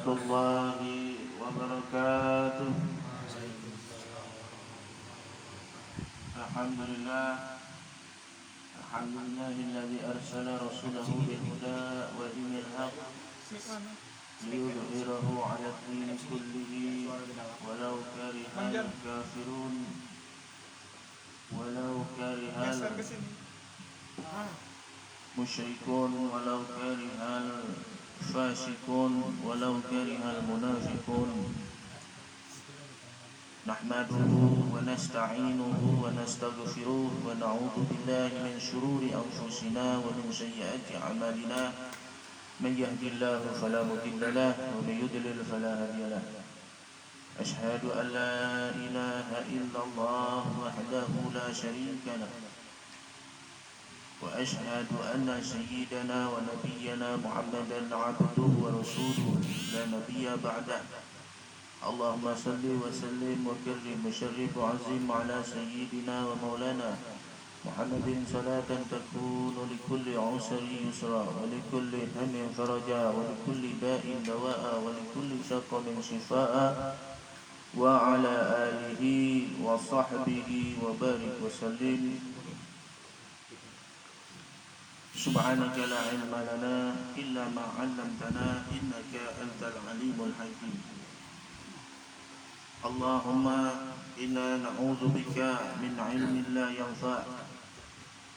warahmatullahi wabarakatuh. Alhamdulillahilladzi arsala rasulahu bil huda wa dinil haqq liyudhhirahu 'ala ad-din kullihi walau karihal kafirun walau karihal musyrikun walau karihal fasiqun walau karihal munafiqun. Nahmaduhu wa nasta'inuhu wa nastaghfiruh wa na'udzu billahi min shururi anfusina wa min sayyiati a'malina. Man yahdihillahu fala mudilla lahu wa man yudlil fala hadiya lahu. Ashhadu an la ilaha illallah wahdahu la syarika lahu wa ashhadu anna sayyidana wa nabiyyana Muhammadan 'abduhu wa rasuluhu la nabiyya ba'dahu. Allahumma salli wa sallim wa karrim wa sharrif wa azim ala sayyidina wa maulana Muhammadin salatan takunu likulli usri yusra wa likulli hammin faraja wa likulli da'in dawa'a wa likulli saqamin shifaa'a wa ala alihi wa sahbihi wa barik wa sallim. Subhanaka la ilma lana illa ma 'allamtana innaka antal alimul hakim. Allahumma inna na'udzu bika min 'ilmin la yanfa'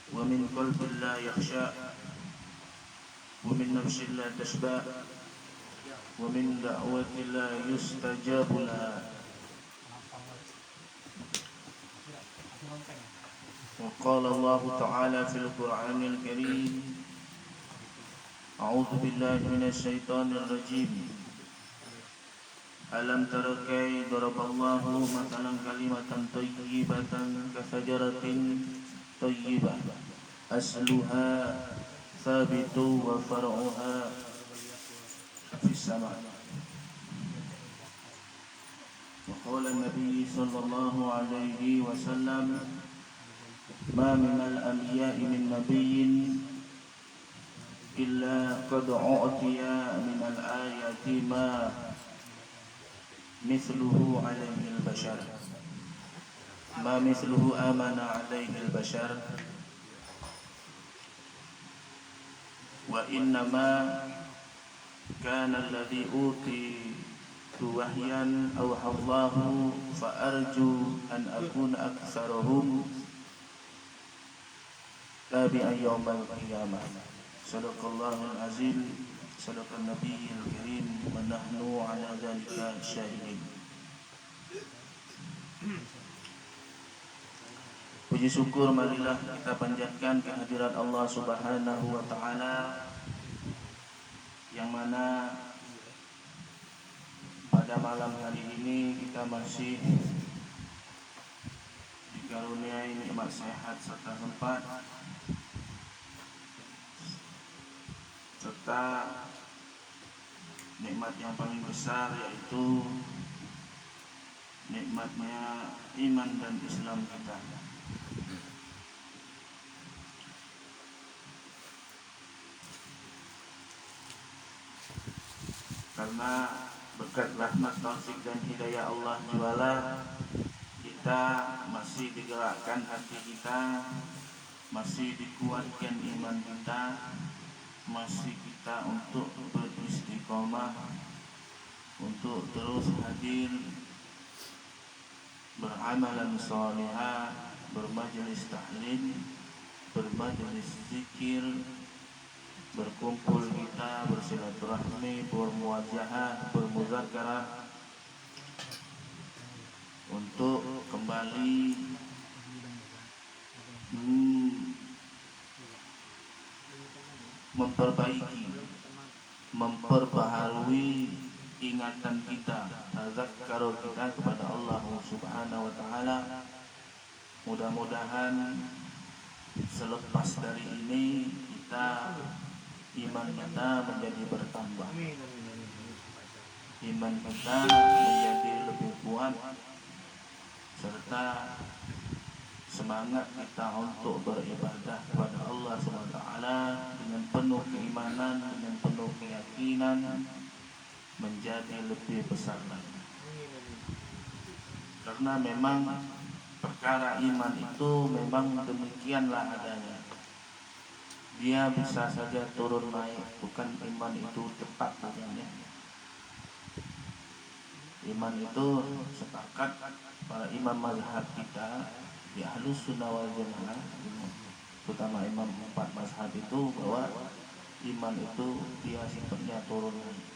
wa min qalbin la yakhsha' wa min nafsin la tashba' wa min da'watin la yustajabu laha. Wa qala Allah ta'ala fil Qur'anil Karim, a'udzu billahi minasy syaithanir rajim. Alam tara kayfa daraballahu mathalan kalimatan thayyibatan kasajaratin thayyibah asluha thabitu wa far'uha fis sama'. Wa qala an-nabiy sallallahu alaihi wasallam, ma minal anbiya'i min nabiyyin illa qad u'tiya minal ayati ma mithluhu alaihi al-bashar ma mithluhu amana alaihi al-bashar wa innama kana alladhi utitu wahyan aw Allahu fa arju an akuna aktsarahum tabi'an yawmal qiyamah. Sadaqallahul azim. Sadaqan nabiyil karim wa nahnu ala dzalika syahidin. Puji syukur marilah kita panjatkan kehadirat Allah Subhanahu wa taala, yang mana pada malam hari ini kita masih dikaruniai nikmat sehat serta sempat serta nikmat yang paling besar, yaitu nikmatnya iman dan Islam kita. Karena berkat rahmat, taufik dan hidayah Allah Ta'ala, kita masih digerakkan hati kita, masih dikuatkan iman kita, masih kita untuk beristiqomah, untuk terus hadir beramalan salihah, bermajelis tahlil, bermajelis zikir, berkumpul kita, bersilaturahmi, bermuajahah, bermuzakarah, untuk kembali memperbaiki, memperbaharui ingatan kita, tazakkaru kita kepada Allah Subhanahu wa taala. Mudah-mudahan selepas dari ini iman kita menjadi bertambah, iman kita menjadi lebih kuat, serta semangat kita untuk beribadah kepada Allah SWT dengan penuh keimanan, dengan penuh keyakinan, menjadi lebih besar lagi. Karena memang perkara iman itu memang demikianlah adanya. Dia bisa saja turun naik, bukan iman itu tepat adanya. Iman itu sepakat para imam mazhab kita di Ahlus Sunnah wal Jamaah, terutama imam 4 mazhab itu, bahwa iman itu dia sifatnya turun naik.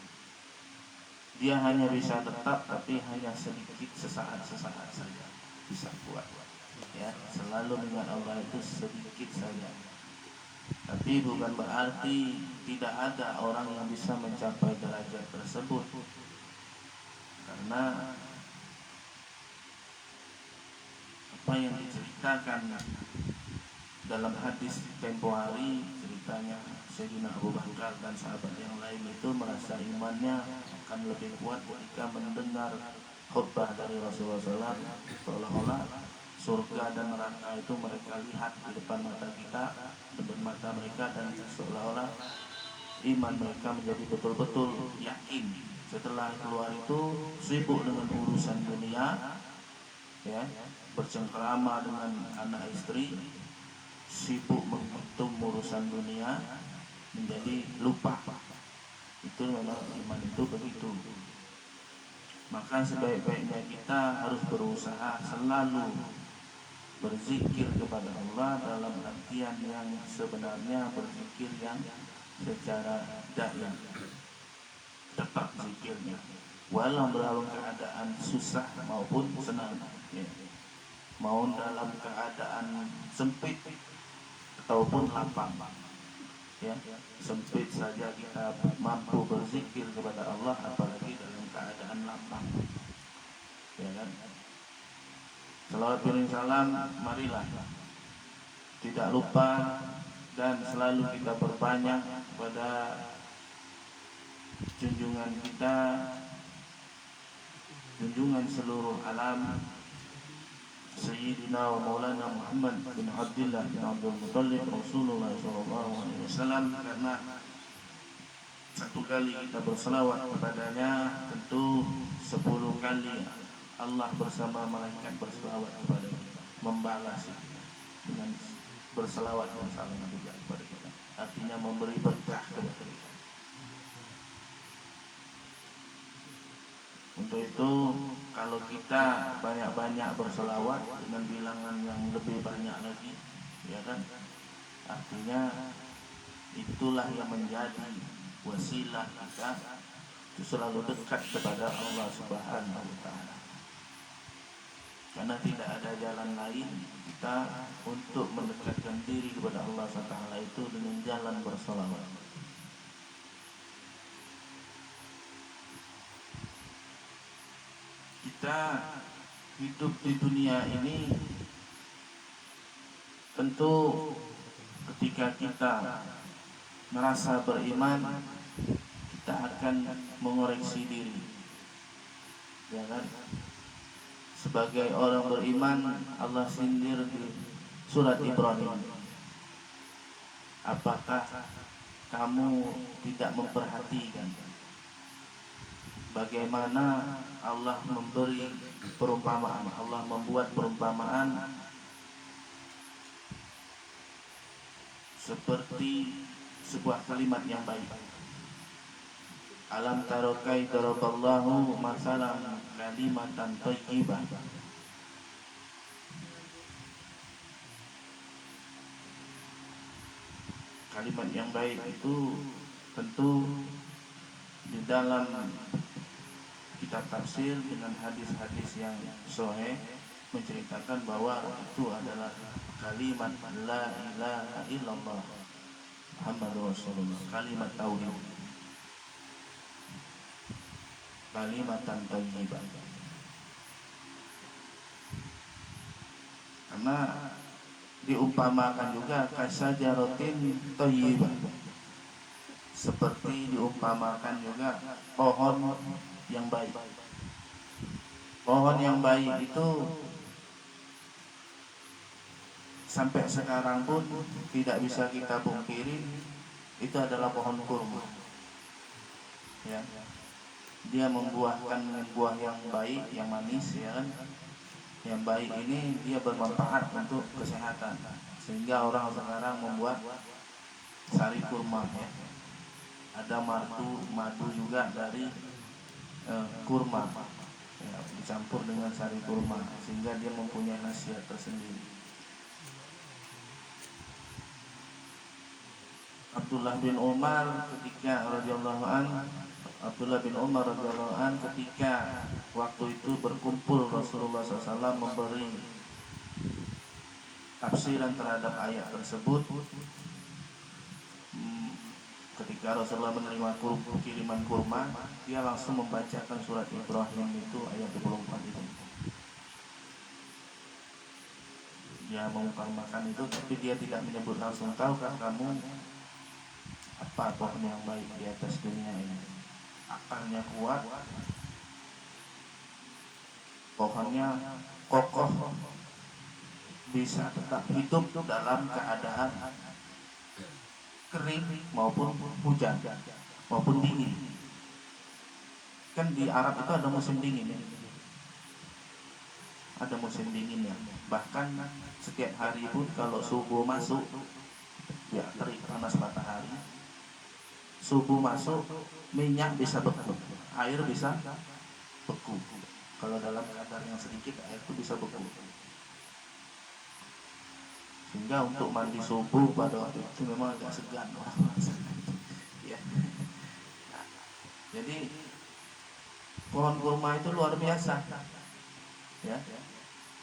Dia hanya bisa tetap, tapi hanya sedikit, sesaat saja bisa kuat. Ya, selalu dengan Allah itu sedikit saja. Tapi bukan berarti tidak ada orang yang bisa mencapai derajat tersebut. Karena apa yang diceritakan dalam hadis tempo hari, ceritanya Sayyidina Abu Bakar dan sahabat yang lain itu merasa imannya akan lebih kuat ketika mendengar khutbah dari Rasulullah SAW, seolah-olah surga dan neraka itu mereka lihat di depan mata kita, depan mata mereka, dan seolah-olah iman mereka menjadi betul-betul yakin. Setelah keluar itu sibuk dengan urusan dunia, ya, bercengkrama dengan anak istri, sibuk menghitung urusan dunia, menjadi lupa. Itu memang iman itu begitu. Maka sebaik-baiknya kita harus berusaha selalu berzikir kepada Allah dalam artian yang sebenarnya, berzikir yang secara daim, tetap zikirnya walau dalam keadaan susah maupun senang, ya. Mau dalam keadaan sempit ataupun lapang, ya, sempit saja kita mampu berzikir kepada Allah, apalagi dalam keadaan lapang, ya kan. Salawat bin salam, marilah tidak lupa dan selalu kita perbanyak pada junjungan kita, junjungan seluruh alam, Sayyidina wa Maulana Muhammad bin Abdullah bin Abdul Muttalib Rasulullah SAW. Karena satu kali kita berselawat kepadanya, tentu 10 kali Allah bersama malaikat berselawat kepada kita, membalas dengan berselawat dan salam juga kepada kita. Artinya memberi berkah kepada kita. Untuk itu, kalau kita banyak-banyak berselawat dengan bilangan yang lebih banyak lagi, ya kan, artinya itulah yang menjadi wasilah kita selalu dekat kepada Allah Subhanahu wa Ta'ala. Karena tidak ada jalan lain kita untuk mendekatkan diri kepada Allah Subhanahu wa Ta'ala itu dengan jalan berselawat. Kita hidup di dunia ini tentu ketika kita merasa beriman, kita akan mengoreksi diri, ya kan. Sebagai orang beriman, Allah sindir di surat Ibrahim, apakah kamu tidak memperhatikan bagaimana Allah memberi perumpamaan, Allah membuat perumpamaan seperti sebuah kalimat yang baik. Alam taro kaifa daraballahu masalan kalimatan thayyibah. Kalimat yang baik itu tentu di dalam kitab tafsir dengan hadis-hadis yang sahih menceritakan bahwa itu adalah kalimat la ilaha illallah Muhammadur Rasulullah, kalimat tauhid, kalimatan thayyibah. Karena diumpamakan juga kasajaratin thayyibah, seperti diumpamakan juga pohon yang baik. Pohon yang baik itu sampai sekarang pun tidak bisa kita pungkiri itu adalah pohon kurma, ya. dia membuahkan buah yang baik, yang manis, ya kan? Yang baik ini dia bermanfaat untuk kesehatan, sehingga orang sekarang membuat sari kurma, ya. Ada madu juga dari kurma, ya, dicampur dengan sari kurma, sehingga dia mempunyai khasiat tersendiri. Abdullah bin Umar radhiyallahu an ketika waktu itu berkumpul Rasulullah SAW memberi tafsiran terhadap ayat tersebut. Ketika Rasulullah menerima kiriman kurma, dia langsung membacakan surat Ibrahim itu ayat 24 itu. Dia mengutamakan itu, tapi dia tidak menyebut langsung, tahukah kamu apa pohon yang baik di atas dunia ini? Akarnya kuat, pohonnya kokoh, bisa tetap hidup dalam keadaan kering maupun hujan maupun dingin. Kan di Arab itu ada musim dingin, ya. Ada musim dinginnya. Bahkan setiap hari pun kalau subuh masuk, ya terik panas matahari, subuh masuk, minyak bisa beku, air bisa beku. Kalau dalam kadar yang sedikit, air itu bisa beku. Sehingga untuk mandi subuh pada waktu itu memang agak segan, ya. Jadi pohon kurma itu luar biasa, ya.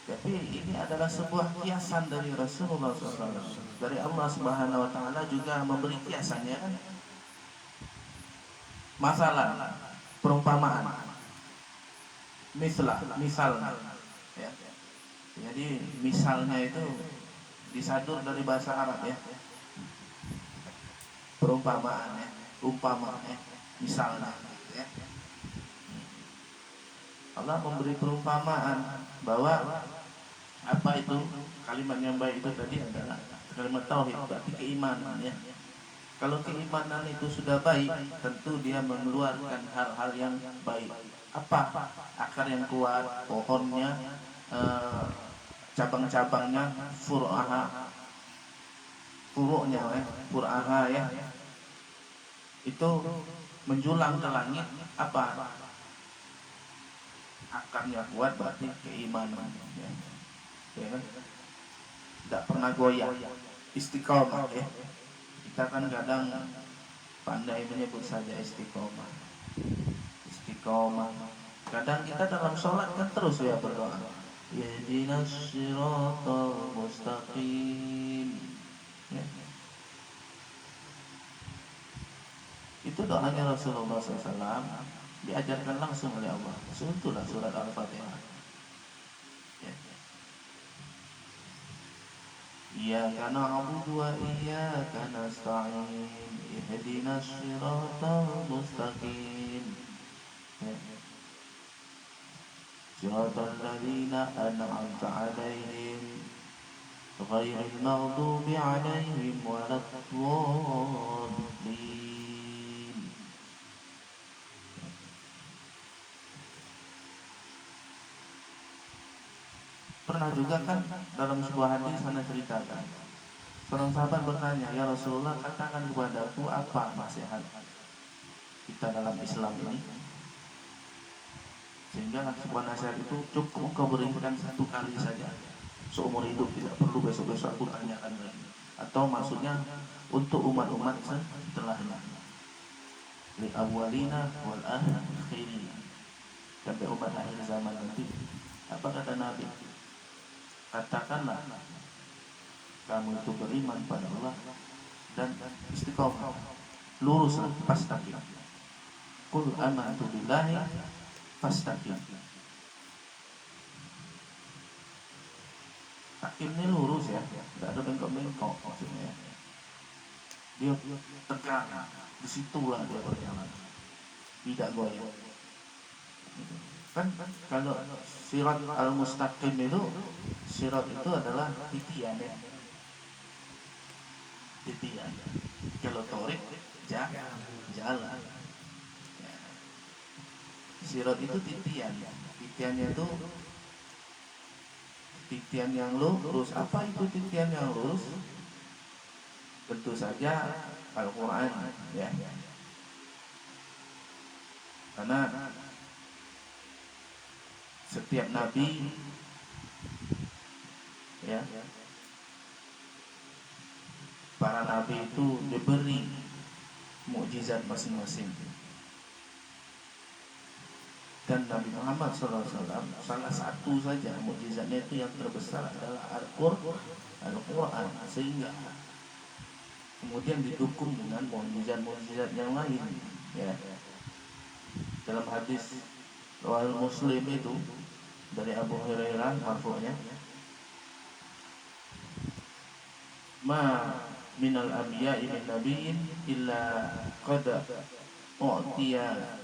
Tapi ini adalah sebuah kiasan dari Rasulullah SAW. Dari Allah Subhanahu Wa Taala juga memberi kiasannya, kan? Masalah, perumpamaan, misalnya, ya. Jadi misalnya itu disadur dari bahasa Arab, ya. Perumpamaan, ya. Umpama, ya. Misalnya, ya. Allah memberi perumpamaan bahwa apa itu kalimat yang baik itu tadi adalah kalimat tauhid, berarti keimanan, ya. Kalau keimanan itu sudah baik, tentu dia mengeluarkan hal-hal yang baik. Apa? Akar yang kuat, pohonnya, cabang-cabangnya, fur'aha, ya. Itu menjulang ke langit. Apa? Akarnya kuat, berarti keimanan, ya. Ya kan? Tidak pernah goyah, istiqomah, ya. Kita kan kadang pandai menyebut saja istiqomah. Kadang kita dalam sholat kan terus, ya, berdoa, ihdinas siratal mustaqim, ya. Itu doanya Rasulullah SAW, diajarkan langsung oleh Allah. Itulah surat Al-Fatihah, ya. Iyyaka na'budu wa iyyaka nasta'in ihdinas siratal mustaqim, ya. Siratal ladzina an'amta 'alaihim ghairil maghdubi 'alaihim waladdallin. Pernah juga kan dalam sebuah hadis sana ceritakan, seorang sahabat bertanya, ya Rasulullah, katakan kepadaku apa nasihat kita dalam Islam ini, sehingga sebuah nasihat itu cukup engkau berikan satu kali saja seumur hidup, tidak perlu besok-besok aku tanyakan lagi. Atau maksudnya untuk umat-umat setelahnya, li awwalina wal akhirin, sampai umat akhir zaman nanti. Apa kata Nabi? Katakanlah kamu itu beriman pada Allah dan istiqomah, luruslah, fastaqim. Qul amantu billahi fastaqim. Takim ini lurus, ya, tidak ada bengkok-bengkok maksudnya. Dia tegak, disitulah dia berjalan, tidak goyah. Kan kalau sirat al-mustaqim itu, sirat itu adalah titian, ya. Titian. Kalau torik, jalan, ya. Sirat itu titian. Titiannya itu titian yang lurus. Apa itu titian yang lurus? Tentu saja Al-Quran, ya. Karena setiap nabi, ya, para nabi itu diberi mukjizat masing-masing. Dan Nabi Muhammad SAW salah satu saja mukjizatnya itu yang terbesar adalah Al-Quran, sehingga kemudian didukung dengan mukjizat-mukjizat yang lain, ya. Dalam hadis riwayat Muslim itu dari Abu Hurairah marfu'nya, ma minal anbiya'i min nabiyyin illa qad u'tiya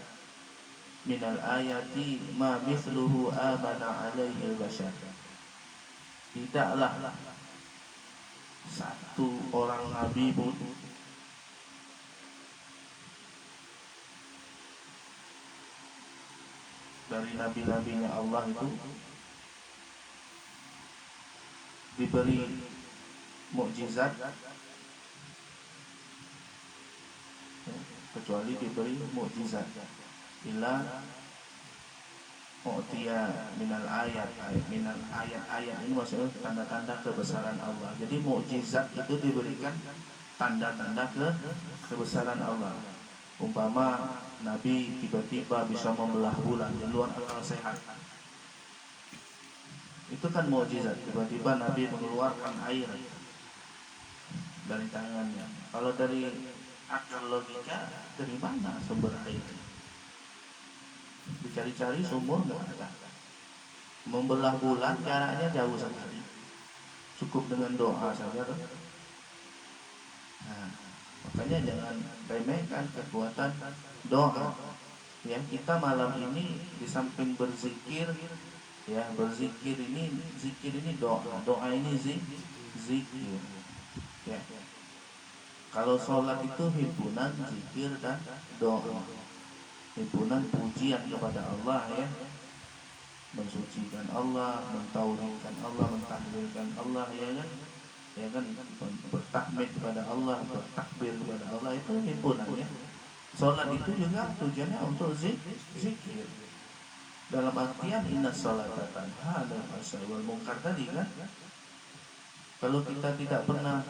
minal ayati ma mithluhu amana alaihi al-bashar. Tidaklah satu orang nabi pun dari nabi-nabinya Allah itu diberi mukjizat kecuali diberi mukjizat illa u'tiya minal ayat ini maksudnya tanda-tanda kebesaran Allah. Jadi mukjizat itu diberikan tanda-tanda kebesaran Allah. Umpama Nabi tiba-tiba bisa membelah bulan di luar akal sehat, itu kan mukjizat. Tiba-tiba Nabi mengeluarkan air dari tangannya. Kalau dari akal logika, dari mana sumber air? Dicari-cari sumur nggak ada. Membelah bulan jaraknya jauh sekali, cukup dengan doa saja. Nah, makanya jangan remehkan kekuatan doa. Ya, kita malam ini di samping berzikir, ya, zikir ini doa ini zikir. Ya. Kalau sholat itu himpunan zikir dan doa, himpunan pujian kepada Allah, ya, mensucikan Allah, mentauhidkan Allah, mentahlilkan Allah, ya kan, bertakmid kepada Allah, bertakbir kepada Allah, itu himpunan, ya. Sholat itu juga tujuannya untuk zikir. Dalam artian inna sholata tanha 'anil fahsya'i wal munkar tadi kan. Kalau kita tidak pernah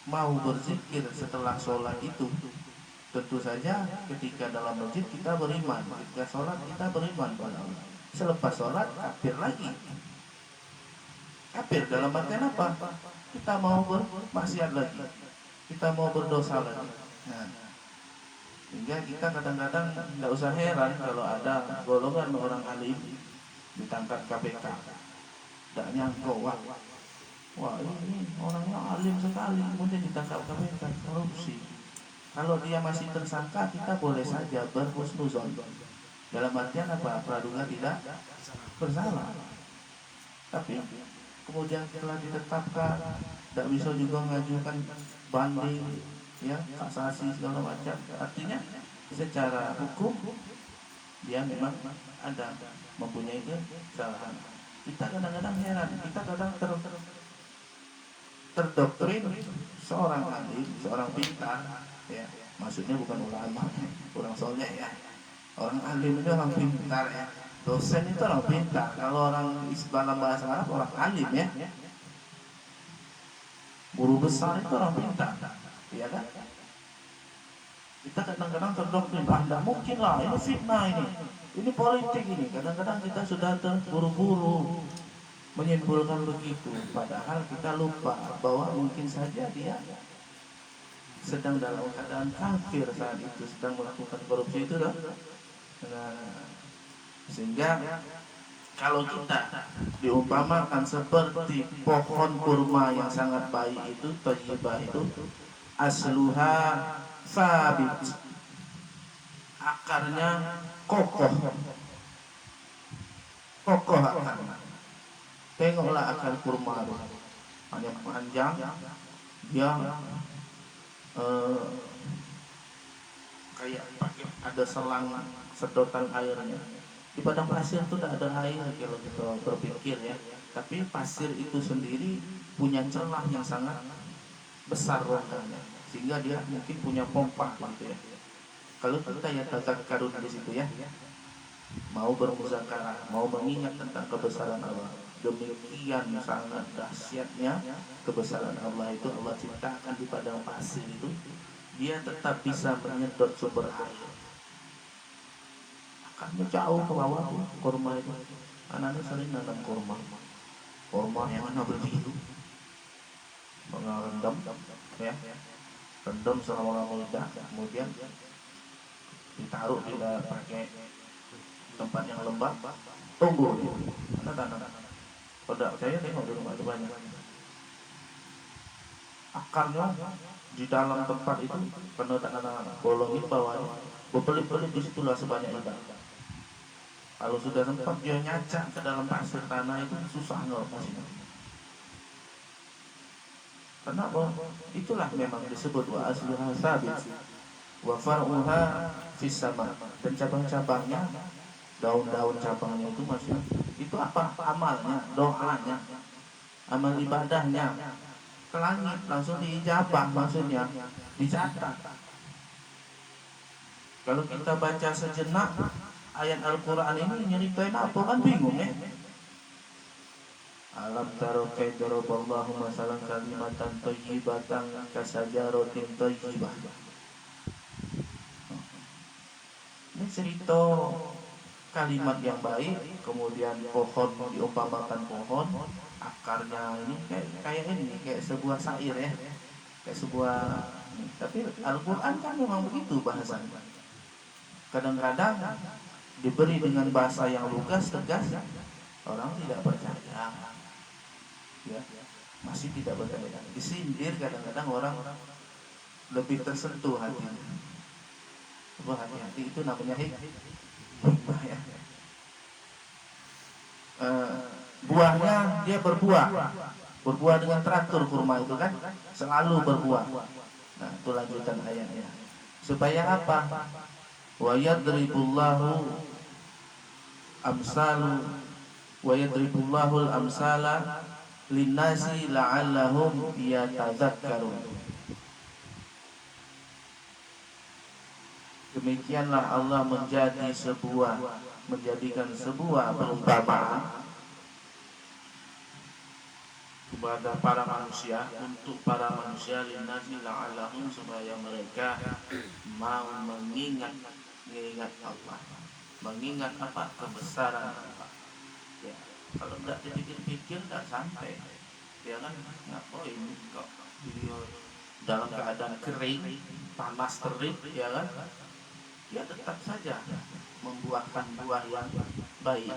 mau berzikir setelah sholat itu, tentu saja ketika dalam masjid kita beriman, ketika sholat kita beriman pada Allah. Selepas sholat kafir lagi. Kafir dalam artian apa? Kita mau bermaksiat lagi, kita mau berdosa lagi. Nah, sehingga kita kadang-kadang tidak usah heran kalau ada golongan orang alim ditangkap KPK. Tidak nyangka, wah ini orangnya alim sekali, kemudian ditangkap KPK korupsi. Kalau dia masih tersangka, kita boleh saja berhusnuzon. Dalam artian apa? Praduga tidak bersalah. Tapi kemudian setelah ditetapkan, tidak bisa juga mengajukan banding, ya, kasasi segala macam. Artinya secara hukum dia memang ada mempunyai kesalahan. Kita kadang-kadang heran, kita kadang terdoktrin seorang alim, seorang pintar, ya, maksudnya bukan ulama, orang soleh, ya. Orang alim itu orang pintar, ya. Dosen itu orang pintar. Kalau orang dalam bahasa Arab orang alim, ya. Guru besar itu orang pintar, ya kan? Kita kadang-kadang terdoktrin, tidak mungkin lah, ini fitnah ini politik ini. Kadang-kadang kita sudah terburu-buru menyimpulkan begitu, padahal kita lupa bahwa mungkin saja dia sedang dalam keadaan kafir saat itu, sedang melakukan korupsi itu, nah, sehingga kalau kita diumpamakan seperti pohon kurma yang sangat baik itu, thayyibah itu, asluha sabit, akarnya kokoh akarnya. Tengoklah akar kurma itu, hanya panjang, dia kayak pakai ada selang sedotan airnya. Di padang pasir itu tidak ada air kalau kita berpikir ya. Tapi pasir itu sendiri punya celah yang sangat besar rongganya, sehingga dia mungkin punya pompa gitu ya. Kalau kita ya tazakkarun di situ ya, mau bermuzakarah, mau mengingat tentang kebesaran Allah, demikian sangat dahsyatnya kebesaran Allah itu. Allah ciptakan di padang pasir itu, dia tetap bisa menyedot sumber air. Akarnya jauh ke bawah tuh kurma itu. Anaknya sering nanam kurma. Kurma yang mana begitu? Mengerendam, ya, rendam selama lama, kemudian ditaruh tidak pakai tempat yang lembab, tumbuh. Mana tanam? Pada saya tengok di rumah itu banyak. Akarnya di dalam tempat itu karena tak ada bolongin bawahnya, berbelit-belit di situlah sebanyak itu. Kalau sudah sempat dia nyacak ke dalam pasir tanah itu susah ngelepasnya. Kenapa? Itulah memang disebut wa asluha sabit wa far'uha fis sama. Dan cabang-cabangnya, daun-daun cabangnya itu maksudnya itu apa? Amalnya, doanya, amal ibadahnya ke langit langsung diijabah, maksudnya dicatat. Kalau kita baca sejenak ayat Al-Quran ini nyeritain apa kan bingung ya. Alam taro kaifa daraballahu masalan kalimatan thayyibatan kasajaratin thayyibah. Ini cerita kalimat yang baik, kemudian pohon diumpamakan pohon, akarnya ini kayak sebuah syair ya, kayak sebuah. Tapi Al-Quran kan memang begitu bahasanya. Kadang-kadang diberi dengan bahasa yang lugas, tegas, orang tidak percaya, ya, masih tidak percaya. Disindir kadang-kadang orang lebih tersentuh hatinya. Hati-hati, itu namanya hikmah ya. Buahnya dia berbuah dengan teratur. Kurma itu kan selalu berbuah. Nah, itu lanjutan ayatnya. Supaya apa? Wa yadribullahu amsalu wa yadribullahul amsala linnasi la'allahum yatadzakkarun. Demikianlah Allah menjadikan sebuah perumpamaan kepada para manusia, untuk para manusia, linnasi la'allahum, supaya mereka mau mengingat Allah. Mengingat apa? Kebesaran Allah. Ya, kalau tidak dipikir-pikir tidak sampai. Ya kan, ngapain kok beliau dalam keadaan kering, panas terik, ya kan? Dia tetap saja membuahkan buah yang baik.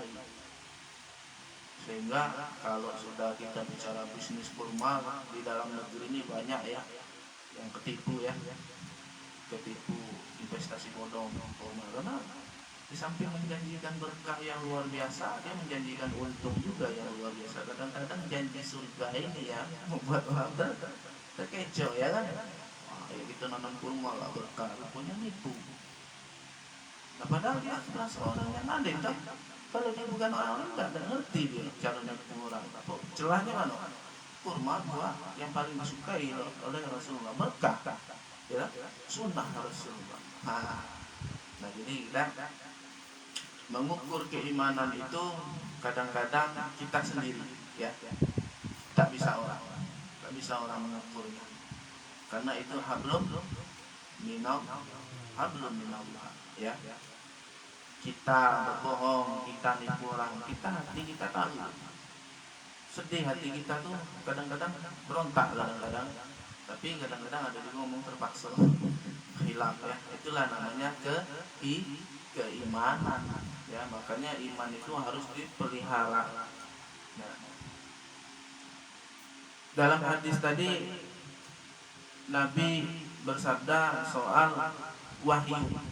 Sehingga kalau sudah kita bicara bisnis kurma di dalam negeri ini banyak ya yang ketipu ya, ketipu investasi bodong kurma. Karena di samping menjanjikan berkah yang luar biasa, dia menjanjikan untung juga yang luar biasa. Kadang-kadang janji surga ini ya membuat orang terkecoh ya kan. Wah, ya kita nanam kurma lah berkah, punya nipu. Nah, padahal dia adalah seorang yang alim kan. Kalau dia bukan orang enggak ngerti dia caranya kurang. Celahnya mana? Kurma buah yang paling disukai oleh Rasulullah, berkah, ya, sunnah Rasulullah. Nah, jadi kita mengukur keimanan itu kadang-kadang kita sendiri, ya, tak bisa orang mengukurnya. Karena itu hablum minallah, ya. Kita berbohong, kita nipu orang, hati kita tahu. Sedih hati kita tuh kadang-kadang berontak kadang-kadang, tapi kadang-kadang ada juga ngomong terpaksa. Hilaf ya, itulah namanya keimanan. Ya, makanya iman itu harus dipelihara. Nah, dalam hadis tadi Nabi bersabda soal wahyu.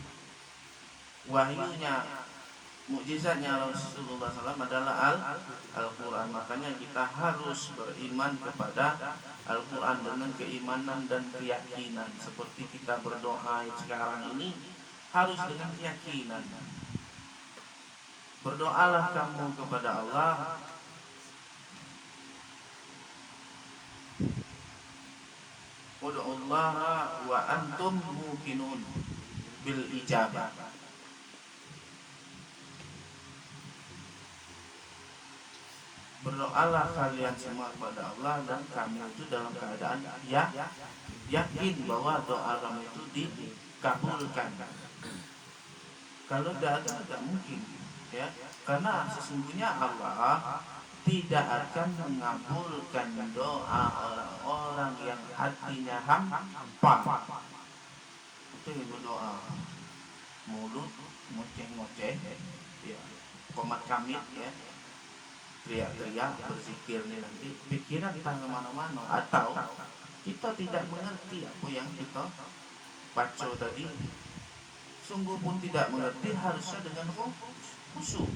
Wahyunya, mukjizatnya Rasulullah SAW adalah Al-Quran. Makanya kita harus beriman kepada Al-Quran dengan keimanan dan keyakinan. Seperti kita berdoa sekarang ini harus dengan keyakinan. Berdoalah kamu kepada Allah Ud'ullaha wa antum muqinun bil ijabah. Berdoalah kalian semua kepada Allah dan kamu itu dalam keadaan yakin bahwa doa kamu itu dikabulkan. Kalau tidak mungkin, ya, karena sesungguhnya Allah tidak akan mengabulkan doa orang-orang yang hatinya hampa. Itu yang berdoa mulut ngoceh-ngoceh, ya, komat kamit, ya, teriak-teriak berzikir nih, nanti pikiran kita kemana-mana, atau kita tidak mengerti apa yang kita baca tadi, sungguh pun tidak mengerti, harusnya dengan khusyuk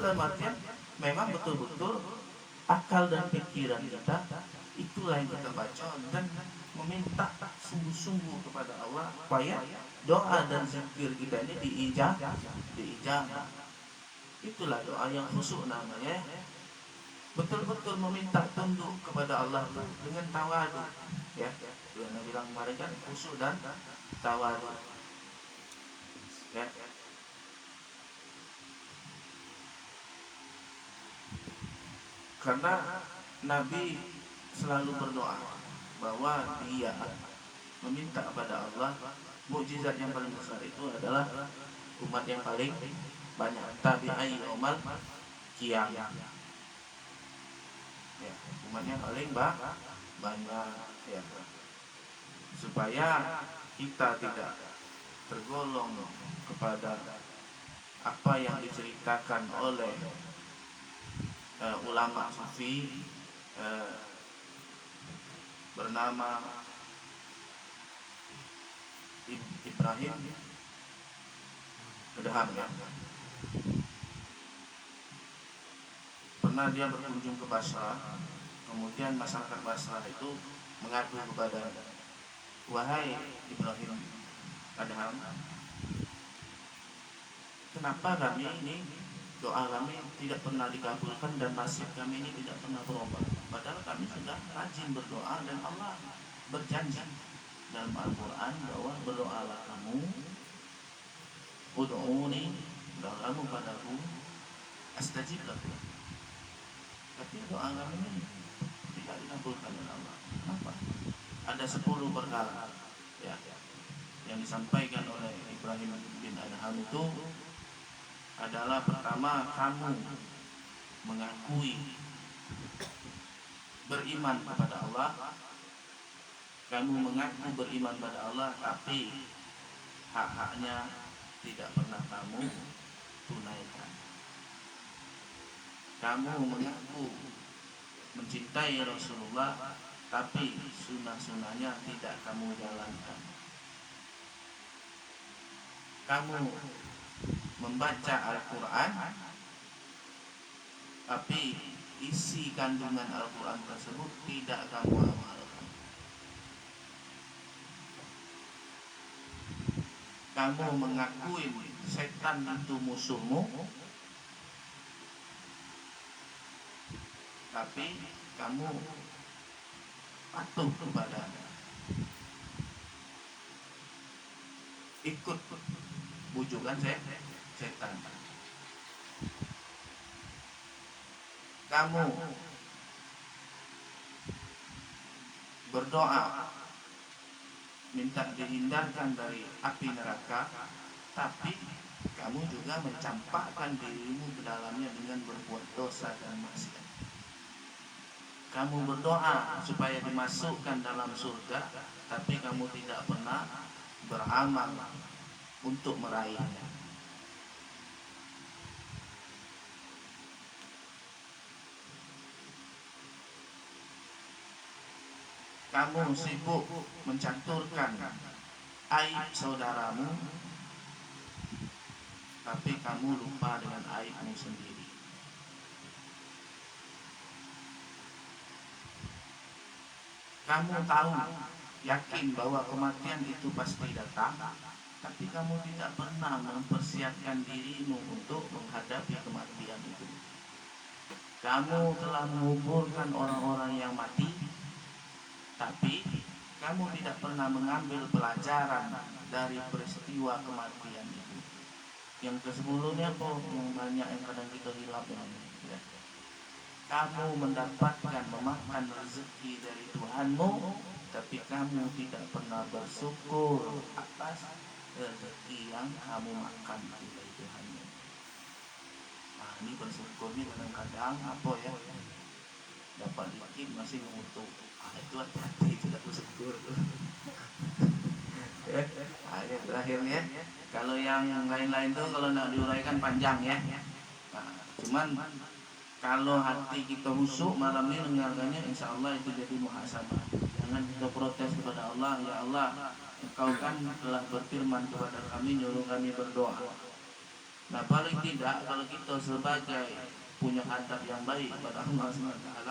dalam artian memang betul-betul akal dan pikiran kita itulah yang kita baca dan meminta sungguh-sungguh kepada Allah supaya doa dan zikir kita ini diijabah. Itulah doa yang khusyuk namanya, betul-betul meminta tunduk kepada Allah dengan tawadu, ya. Yang bilang kemarin kan khusyuk dan tawadu, ya. Karena Nabi selalu berdoa bahwa dia meminta kepada Allah, mukjizat yang paling besar itu adalah umat yang paling banyak, tabi'ai umat qiyam, ya, umatnya paling banyak, ya, supaya kita tidak tergolong kepada apa yang diceritakan oleh ulama sufi bernama Ibrahim Adham, ya. Pernah dia berkunjung ke Basra, kemudian masyarakat Basra itu mengadu kepada, wahai Ibrahim Adham, kenapa kami ini doa kami tidak pernah dikabulkan dan nasib kami ini tidak pernah berubah, padahal kami sudah rajin berdoa dan Allah berjanji dalam Al-Quran bahwa berdoalah kamu, ud'uni, doamu padaku, astajib lakum. Tapi doa kami ini tidak dikabulkan oleh Allah. Kenapa? Ada 10 perkara, ya, yang disampaikan oleh Ibrahim bin Adham itu adalah, pertama, kamu mengakui beriman kepada Allah, kamu mengaku beriman pada Allah, tapi hak-haknya tidak pernah kamu tunaikan. Kamu mengaku mencintai Rasulullah, tapi sunnah-sunnahnya tidak kamu jalankan. Kamu membaca Al-Quran, tapi isi kandungan Al-Quran tersebut tidak kamu amalkan. Kamu mengakui setan itu musuhmu, tapi kamu patuh kepadanya, ikut bujukan setan. Kamu berdoa minta dihindarkan dari api neraka, tapi kamu juga mencampakkan dirimu ke dalamnya dengan berbuat dosa dan maksiat. Kamu berdoa supaya dimasukkan dalam surga, tapi kamu tidak pernah beramal untuk meraihnya. Kamu sibuk mencaturkan aib saudaramu, tapi kamu lupa dengan aibmu sendiri. Kamu tahu, yakin bahwa kematian itu pasti datang, tapi kamu tidak pernah mempersiapkan dirimu untuk menghadapi kematian itu. Kamu telah menguburkan orang-orang yang mati, tapi kamu tidak pernah mengambil pelajaran dari peristiwa kematian itu. Yang kesebelumnya kok yang banyak yang kadang kita hilap ya. Kamu mendapatkan memakan rezeki dari Tuhanmu, tapi kamu tidak pernah bersyukur atas rezeki yang kamu makan dari Tuhanmu. Nah, ini bersyukur ini kadang-kadang apa ya, dapat dikit masih mengutuk. Itu hati-hati, tidak bersyukur. Ayat terakhirnya, kalau yang lain-lain tuh kalau nak diuraikan panjang ya. Nah, cuman kalau hati kita husuk malam ini dengarkannya, insya Allah itu jadi muhasabah. Jangan kita protes kepada Allah, ya Allah, Engkau kan telah berfirman kepada kami, nyuruh kami berdoa. Nah paling tidak kalau kita sebagai punya adab yang baik kepada Allah SWT,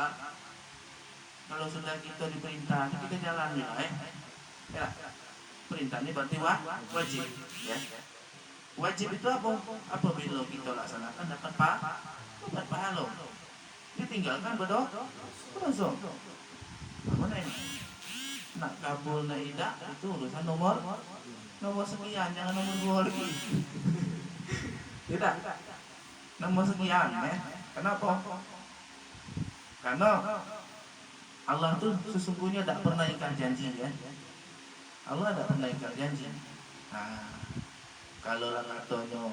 kalau sudah kita diperintah, kita jalan ya. Perintah ini berarti wajib ya. Wajib itu apa? Apabila kita laksanakan dapat pahala. Ditinggalkan berdosa. Mana ini? Nak kabul nak tidak itu urusan nomor sekian, jangan nomor 2 lagi. Tidak. Nomor sekian ya. Kenapa? Karena Allah itu sesungguhnya tidak pernah ingkar janji ya. Allah tidak pernah ingkar janji. Nah, kalau lah katanya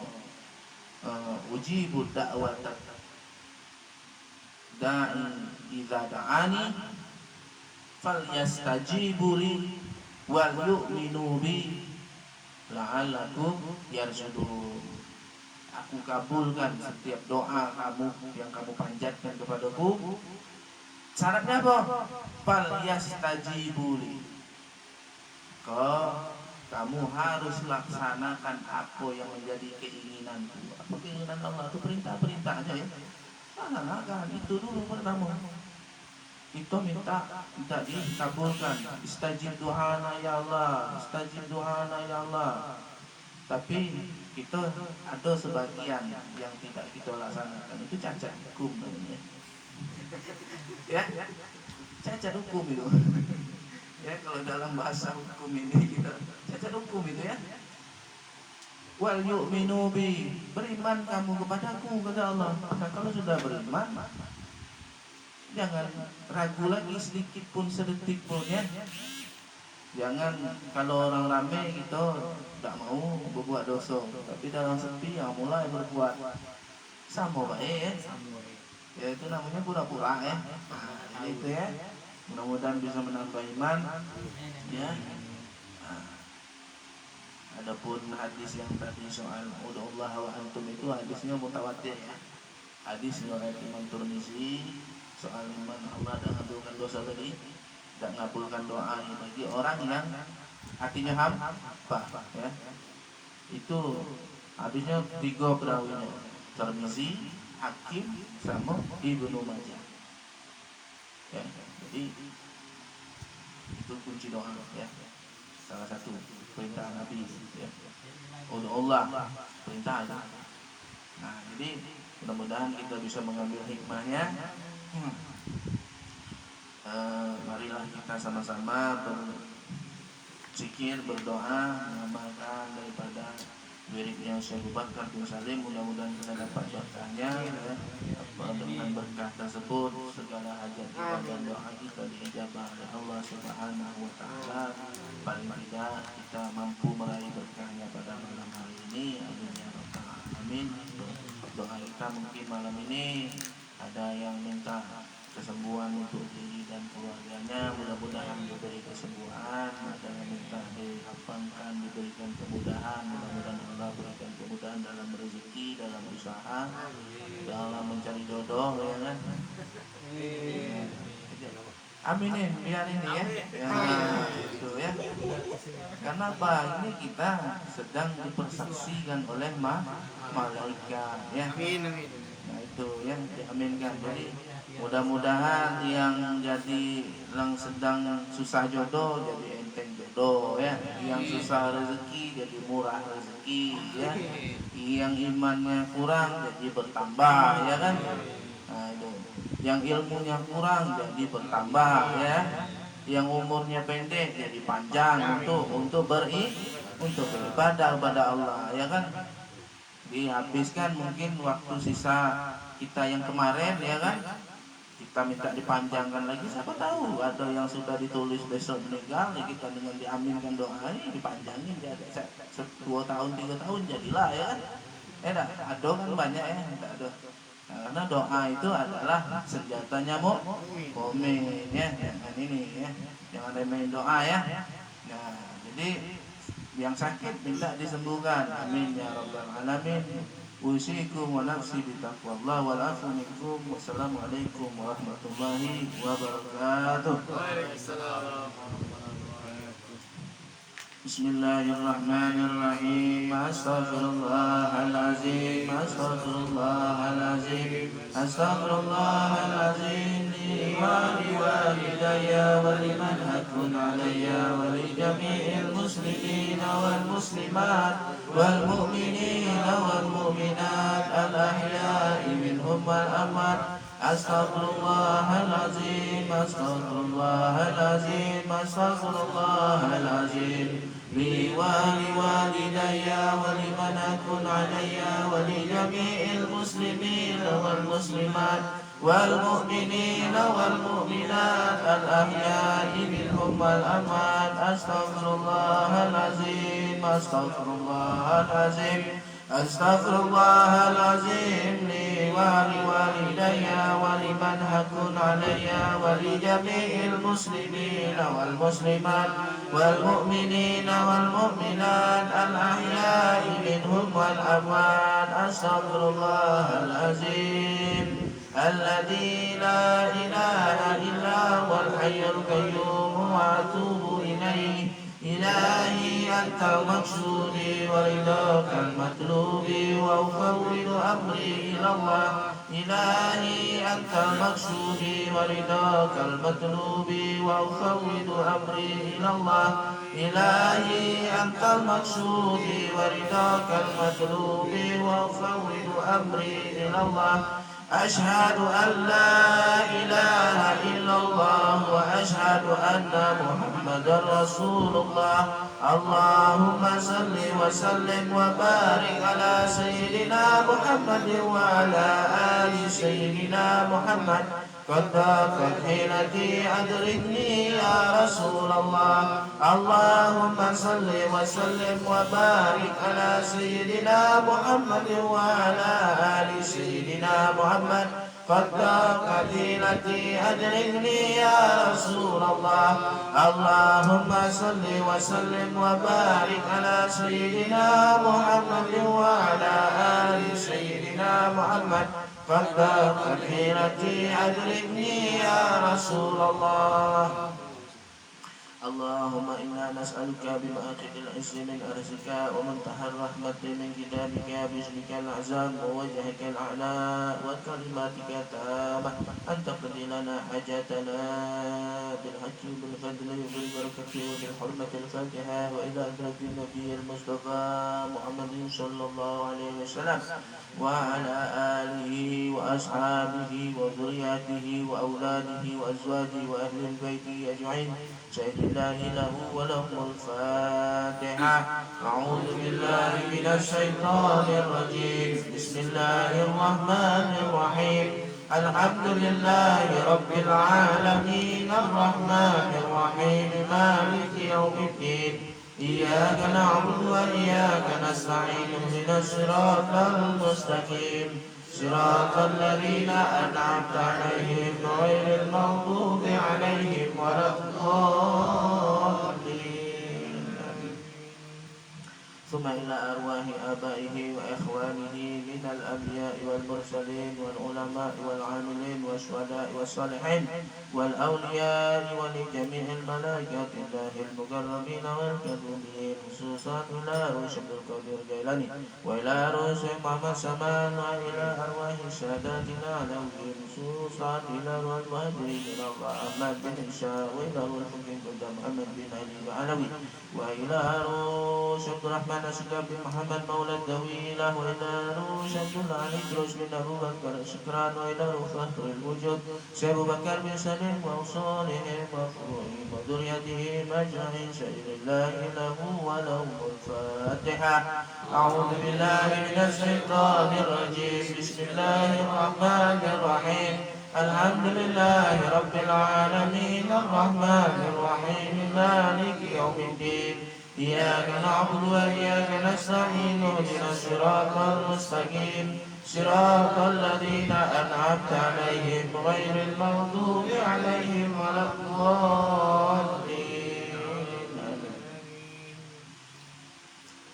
ujibu da'wat da'i idza da'ani falyastajibu li wal yu'minu bi la'allakum yarshudun. Aku kabulkan setiap doa kamu yang kamu panjatkan kepadaku. Syaratnya apa? Falyastajibu li. Kamu harus laksanakan apa yang menjadi keinginanku. Apa keinginan Allah itu perintah-perintahnya ya. Kan itu dulu pertama. Itu minta dikabulkan. Istajib duhana ya Allah, istajib duhana ya Allah. Tapi kita ada sebagian yang tidak kita laksanakan, itu cacat hukum namanya. Ya, cacat hukum itu. Ya kalau dalam bahasa hukum ini kita cacat hukum itu ya. Wal yu'minu bi, beriman kamu kepadaku kata Allah. Maka kalau sudah beriman, jangan ragu lagi sedikit pun sedetik pun ya. Jangan kalau orang ramai gitu tidak mau berbuat dosa, tapi dalam sepi yang mulai berbuat sama baik ya. Ya itu namanya pura-pura ya. Nah, itu ya. Mudah-mudahan bisa menambah iman ya. Adapun hadis yang tadi soal ud'ullah wa antum itu hadisnya mutawatir ya. Hadis riwayat Imam Tirmizi soal iman Allah dan ngabulkan dosa tadi, tidak ngabulkan doa bagi orang yang hatinya hampa ya. Itu hadisnya 3 perawinya, Tirmizi, Hakim sama Ibnu Majah. Ya, jadi itu kunci doa ya. Salah satu perintah Nabi ya. Allah perintah itu. Nah, jadi mudah-mudahan kita bisa mengambil hikmahnya. Marilah kita sama-sama berzikir, berdoa, mengamalkan daripada wiridnya Syekh Bakar bin Salim. Mudah-mudahan kita dapat berkahnya ya. Dengan berkah tersebut segala hajat kita dan doa kita diijabah oleh Allah Subhanahu wa taala. Paling tidak kita mampu meraih berkahnya pada malam hari ini. Amin ya rabbal alamin. Doa kita mungkin malam ini ada yang minta kesembuhan untuk diri dan keluarganya, mudah-mudahan diberi kesembuhan. Ada yang minta dilapangkan, diberikan kemudahan, mudah-mudahan Allah berikan kemudahan dalam rezeki, dalam usaha, dalam mencari jodoh ya kan. Aminin biar ini ya. Itu ya. Karena apa? Ini kita sedang dipersaksikan oleh malaikat ya. Nah itu yang diaminkan. Jadi mudah-mudahan yang sedang susah jodoh jadi enteng jodoh. jodoh ya, yang susah rezeki jadi murah rezeki ya, yang imannya kurang jadi bertambah ya kan, nah, itu. Yang ilmunya kurang jadi bertambah ya, yang umurnya pendek jadi panjang untuk beribadah kepada Allah ya kan. Dihabiskan mungkin waktu sisa kita yang kemarin ya kan, kita minta dipanjangkan lagi, siapa tahu ada yang sudah ditulis besok meninggal ya, kita dengan diaminkan doanya dipanjangin jadi 2 tahun 3 tahun jadilah ya kan. Ada kan banyak ya, ada. Nah, karena doa itu adalah senjatanya mukmin ya, jangan ini ya, jangan remehin doa ya. Nah, jadi yang sakit minta disembuhkan, amin ya rabbal alamin. Usikum wa nafsi bitaqwallah wal afu minkum. Wassalamualaikum warahmatullahi wabarakatuh. Bismillahirrahmanirrahim. Astaghfirullahalazim, astaghfirullahalazim, astaghfirullahalazim li wa liwalidayya wa liman hakun alayya wa li jami'il muslimina wal muslimat wal mu'minina wal mu'minat al ahya'i minhum wal amwat. Astaghfirullahalazim, astaghfirullahalazim, astaghfirullahalazim li wa liwalidayya wa liman akun alayya wa li jami'il muslimina wal muslimat wal mu'minina wal mu'minat al ahya'i minhum wal amwat. Astaghfirullahalazim, astaghfirullahalazim, astaghfirullahalazim li wa liwalidayya wa liman hakun alayya wa li jami'il muslimina wal muslimat wal mu'minina wal mu'minat al ahya'i minhum wal amwat. Astaghfirullahalazim alladzi la ilaha illa huwal hayyul qayyum wa atubu ilaih. Ilahi anta maksudi wa ridaka al-matlubi wa ufawwidu amri ilallah. Ilahi anta maksudi wa ridaka al-matlubi wa ufawwidu amri ilallah. Ilahi anta maksudi wa ridaka al-matlubi wa ufawwidu amri ilallah. أشهد أن لا إله إلا الله وأشهد أن محمدا رسول الله. اللهم صل وسلم وبارك على سيدنا محمد وعلى آل سيدنا محمد. قد ضاقت حيلتي أدركني يا رسول الله. اللهم صل وسلم وبارك على سيدنا محمد وعلى آل سيدنا محمد. قد ضاقت حيلتي أدركني يا رسول الله. اللهم صل وسلم وبارك على سيدنا محمد وعلى آل سيدنا محمد. قد ضاقت حيلتي أدركني يا رسول الله. اللهم إنا نسألك بمآخذ العز من أرزك ومنتهى الرحمة من كتابك باسمك الأعظم ووجهك الأعلى وكلماتك التامة أن تقضي لنا حاجاتنا بالحج بالفضل بالبركة وبالحرمة الفاتحة وإلى حضرة النبي المصطفى محمد صلى الله عليه وسلم وعلى آله وأصحابه وذرياته وأولاده وأزواجه وأهل البيت أجمعين. سيد الله له ولهم الفاتحة. أعوذ بالله من الشيطان الرجيم. بسم الله الرحمن الرحيم. الحمد لله رب العالمين الرحمن الرحيم مالك يوم الدين. إياك نعبد وإياك نستعين اهدنا الصراط المستقيم صراط الذين أنعمت عليهم غير المغضوب عليهم ولا الضالين. ثم إلى أرواح آبائه وإخوانه من من الأنبياء والمرسلين والعلماء والعاملين والشهداء والصالحين والأولياء ولجميع الملائكة الله المقربين والكريمين خصوصا إلى روح عبد القادر الجيلاني وإلى روح محمد سمان وإلى أرواح ساداتنا علويين خصوصا إلى روح المهاجرين إلى الله أحمد بن هشام وإلى روح الحكيم محمد بن علي العلوي وإلى روح عبد الرحمن أشرف بن محمد مولى الدويلة وإلى روح عبد الله علي دروس بن أبو بكر شكران وإلى روح فخر الوجود شيخ أبو بكر بن سليم وأصولهم وفروعهم وذريتهم أجمعين سيد الله له ولهم الفاتحة. أعوذ بالله من الشيطان الرجيم بسم الله الرحمن الرحيم الحمد لله رب العالمين الرحمن الرحيم مالك يوم الدين إياك نعبد وإياك نستعين اهدنا الصراط المستقيم صراط الذين أنعمت عليهم غير المغضوب عليهم ولا الضالين.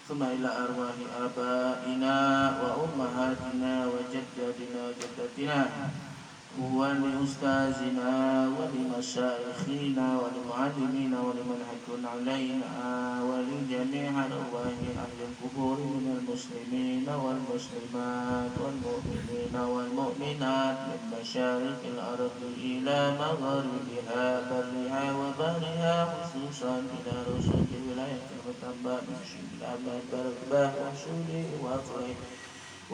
ثم إلى أرواح آبائنا وأمهاتنا وجداتنا وجدتنا ولأستاذنا ولمشايخنا ولمعلمينا ولمن حكم علينا ولجميع أرواح أهل القبور من المسلمين والمسلمات والمؤمنين والمؤمنات من مشارق الأرض إلى مغاربها برها وبحرها خصوصا إلى رسل الولاية المتبع من شيخ الأحمد برباه وشوله وفره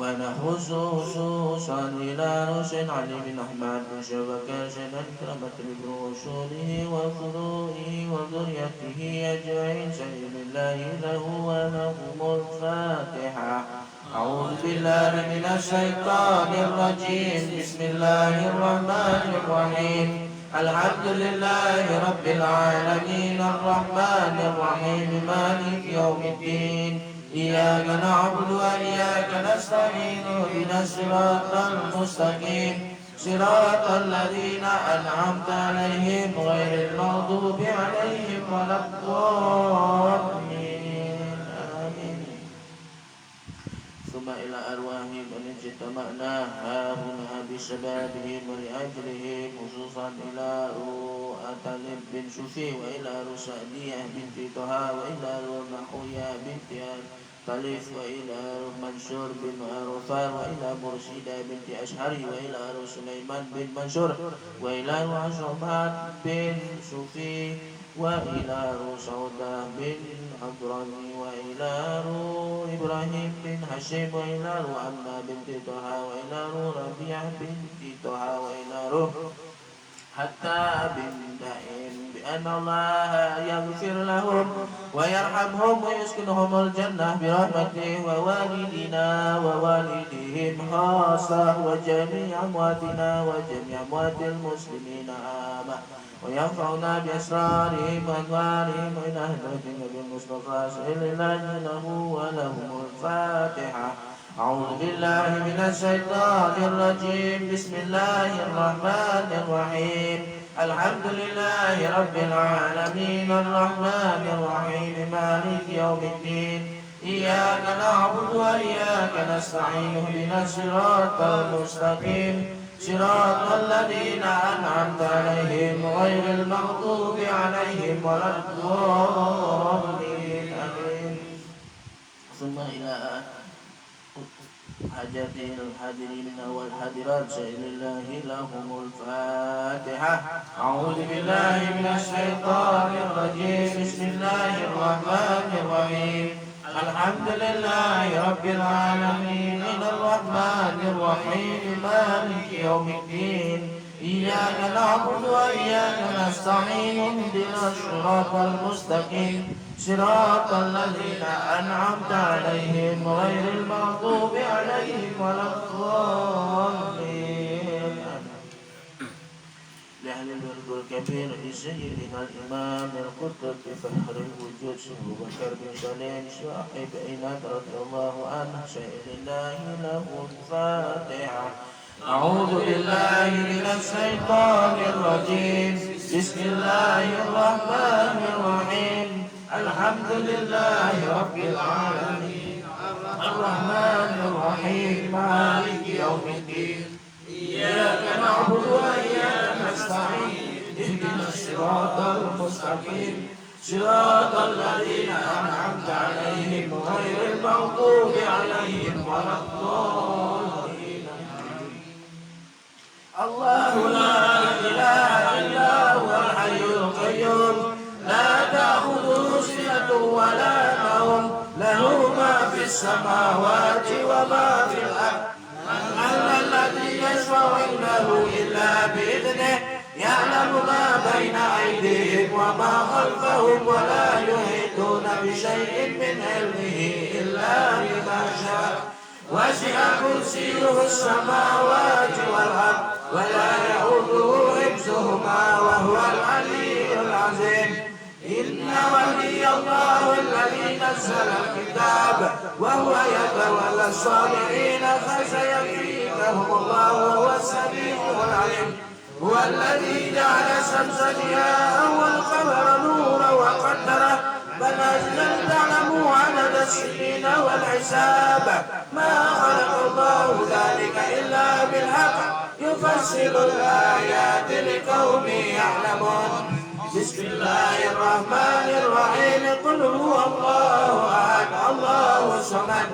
ونخص خصوصا إلى رشد علي بن أحمد بن شبكة شدا كرمة بروشوده وفروعه وذريته أجمعين سبيل الله له ولهم الفاتحة. أعوذ بالله من الشيطان الرجيم بسم الله الرحمن الرحيم الحمد لله رب العالمين الرحمن الرحيم مالك يوم الدين إياك نعبد وإياك نستعين اهدنا الصراط المستقيم صراط الذين أنعمت عليهم غير المغضوب عليهم ولا الضالين آمين. ثم إلى أرواحهم من اجتمعنا هاهنا بشبابهم ولأجلهم خصوصا إلى طالب بن شفي وإلى رشادية بنت طه وإلى نحوية بنت طليف وإلى منصور بن عرفان وإلى مرشدة بنت أشهري وإلى سليمان بن منصور وإلى عصبات بن شفي وإلى سودة بن عبراني وإلى إبراهيم بن هشيم وإلى أمنة بنت طه وإلى ربيع بنت طه وإلى حتى بنتهم بأن الله يغفر لهم ويرحمهم ويسكنهم الجنة برحمته ووالدنا ووالدهم خاصة وجميع أمواتنا وجميع أموات المسلمين عامة وينفعنا بأسرارهم وأنوارهم وإلى هدرة النبي المصطفى صلى الله له ولهم الفاتحة. أعوذ بالله من الشيطان الرجيم بسم الله الرحمن الرحيم الحمد لله رب العالمين الرحمن الرحيم مالك يوم الدين إياك نعبد وإياك نستعين اهدنا الصراط المستقيم صراط الذين أنعمت عليهم غير المغضوب عليهم ولا الضالين آمين. ثم إلى حاجات الحاضرين والحاضرات سائل الله لهم الفاتحة. أعوذ بالله من الشيطان الرجيم بسم الله الرحمن الرحيم الحمد لله رب العالمين الرحمن الرحيم مالك يوم الدين إياك نعبد وإياك نستعين اهدنا الصراط المستقيم صراط الذين أنعمت عليهم غير المغضوب عليهم ولا الضالين. لأهل الورد الكبير لسيدنا الإمام القرطبي فخر الوجود أبو بكر بن سليم صاحب عناد رضي الله عنه سائل الله له الفاتحة. أعوذ بالله من الشيطان الرجيم بسم الله الرحمن الرحيم الحمد لله رب العالمين الرحمن الرحيم مالك يوم الدين إياك نعبد وإياك نستعين اهدنا الصراط المستقيم صراط الذين أنعمت عليهم غير المغضوب عليهم ولا الضالين. الله لا إله إلا هو الحي القيوم لا تأخذه سنة ولا نوم له ما في السماوات وما في الأرض من الذي يشفع عنده إلا بإذنه يعلم ما بين أيديهم وما خلفهم ولا يحيطون بشيء من علمه إلا بما شاء وسع كرسيه السماوات والأرض ولا يؤوده حفظهما وهو العلي العظيم. إن ولي الله الذي نزل الكتاب وهو يتولى الصالحين فسيكفيكهم الله وهو السميع العليم. هو الذي جعل الشمس ضياء والقمر نورا وقدره منازل تعلموا عدد السنين والحساب ما خلق الله ذلك إلا بالحق يفصل الآيات لقوم يعلمون. بسم الله الرحمن الرحيم قل هو الله أحد الله الصمد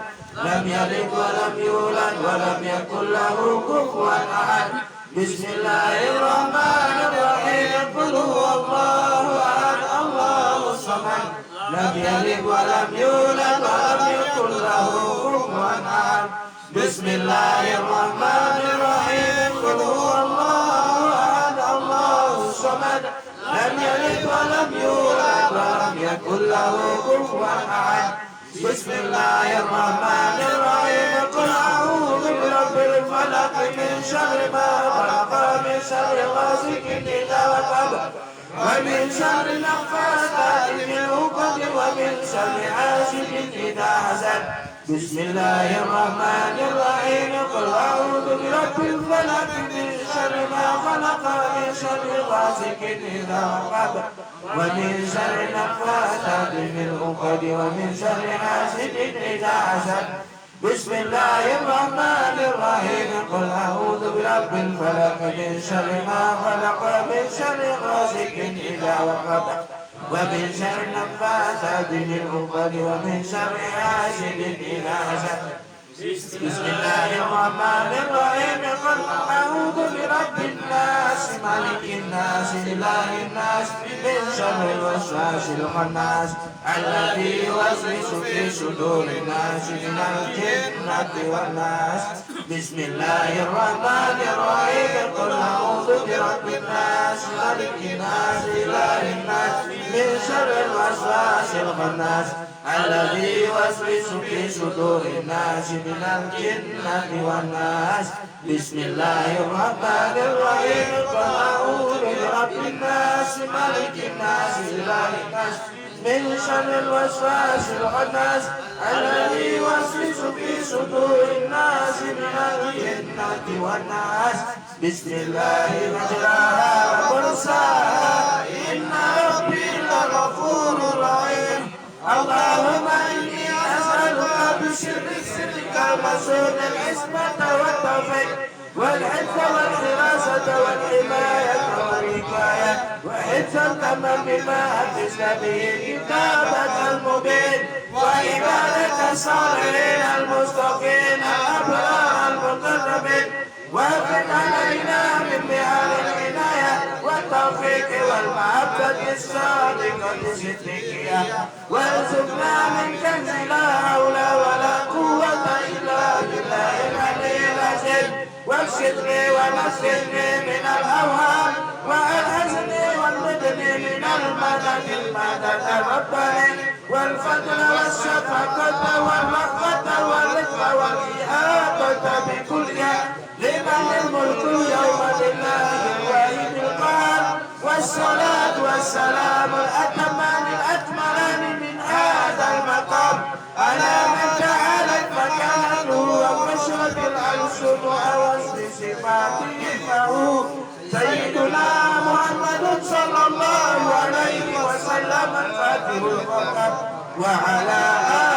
لم يلد ولم يولد ولم يكن له كفوا أحد. بسم الله الرحمن الرحيم قل هو الله أحد الله الصمد لم يلد ولم يولد ولم يكن له كفوا أحد. بسم الله الرحمن الرحيم قل هو الله أحد الله الصمد لم يلد ولم يولد ولم يكن له كفوا أحد. بسم الله الرحمن الرحيم قل أعوذ برب الفلق من شر ما خلق من شر غاسق إذا وقب ومن شر النفاثات في العقد ومن شر حاسد إذا حسد. بسم الله الرحمن الرحيم قل أعوذ برب الفلق من شر ما خلق من شر غاسق إذا وقب ومن شر النفاثات في العقد ومن شر حاسد إذا حسد. بسم الله الرحمن الرحيم قل أعوذ برب الفلق من شر ما خلق من شر غاسق إذا وقب ومن شر النفاثات في العقد ومن شر حاسد إذا حسد. بسم الله الرحمن الرحيم قل أعوذ برب الناس ملك الناس إله الناس من شر الوسواس الخناس الذي يوسوس في صدور الناس من الجنة والناس. بسم الله الرحمن الرحيم قل أعوذ برب الناس ملك الناس إله الناس من شر الوسواس الخناس الذي يوسوس في صدور الناس من الجنة والناس. بسم الله الرحمن الرحيم قل أعوذ برب الناس ملك الناس إله الناس من شر الوسواس الخناس الذي يوسوس في صدور الناس من الجنة والناس. بسم الله مجراها ومرساها إن ربي لغفور رحيم. اللهم إني أسألك بسر سرك المسؤول العصمة والتوفيق والحفظ والحراسة والحماية والوقاية وحفظ الأمن بما حفظت به كتابك المبين وعبادك الصالحين المستقيم الأبرار المقربين وافق علينا من بحار العناية والتوفيق والمحبة الصادقة صدقية وارزقنا من كنز لا حول ولا قوة إلا بالله العلي العظيم. واكشفني ونسلني من الأوهام والحزن والندم من المدد ربنا والفضل والشفقة والرحمة والرفق والإحاطة بكل لمن الملك يوم لله الواحد القهار. والصلاة والسلام الأتمان الأكملان من هذا المقام على من تعالت مكانته ومشرب الأنشد ووصف صفاته فهو سيدنا محمد صلى الله عليه وسلم الفاتح الفقر وعلى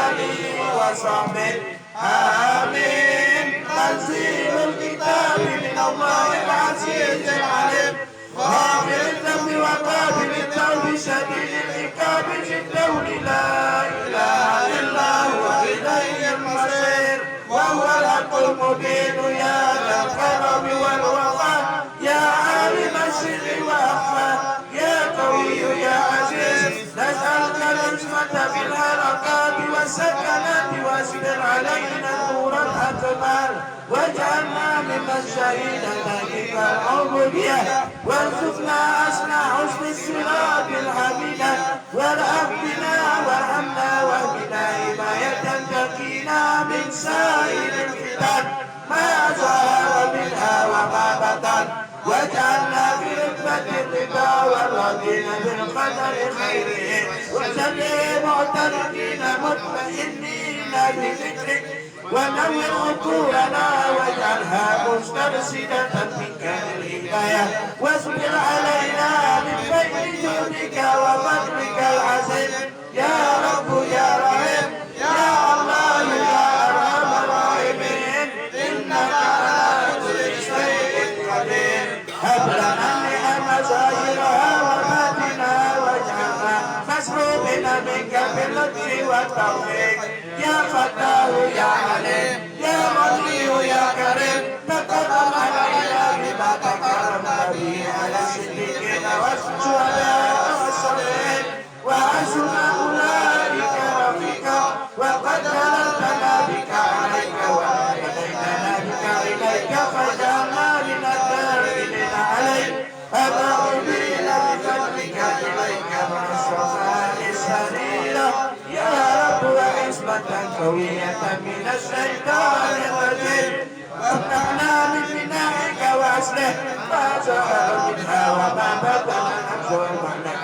آله وصحبه آمين. تنزيل الكتاب من الله العزيز العليم غافر الذنب وقابل التوب شديد العقاب ذي الطول لا إله إلا هو إليه المصير وهو الحق المبين يا ذا الكرم والوفاء يا عالم السر وأخفى يا قوي يا عزيز نسألك العصمة في الحركات والسكنات واصبر علينا النور الأكبر واجعلنا ممن شهد ذلك العبودية وارزقنا أسنى حسن الصراط الحميدة وارحم بنا وارحمنا واهدنا حماية تقينا من سائر الفتن ما ظهر منها وما بطن واجعلنا في رتبة الرضا والرضين بالقدر خيره وجميع معترفين مطمئنين بذكرك ونور عقولنا واجعلها مسترشدة منك للهداية واصبر علينا من بين جودك وفضلك العظيم يا رب يا رحيم يا الله يا أرحم الراحمين إنك على كل شيء قدير هب لنا النعم ظاهرها وباطنها واجعلنا مسروبين منك باللطف والتوفيق يا فتاه يا عليم يا غني يا كريم تكرم علينا بما تكرمت به على الصديقين والشهداء والصالحين وحسن أولئك رفيقا وقد دللتنا بك عليك وهديتنا بك إليك فاجعلنا من الداخلين عليك الراغبين بفضلك إليك مع الصفاء السريرة يا رب وعصمة قوية من الشيطان الرجيم وافتحنا من بنائك وأصلح ما ظهر منها وما بطن نحو المعنى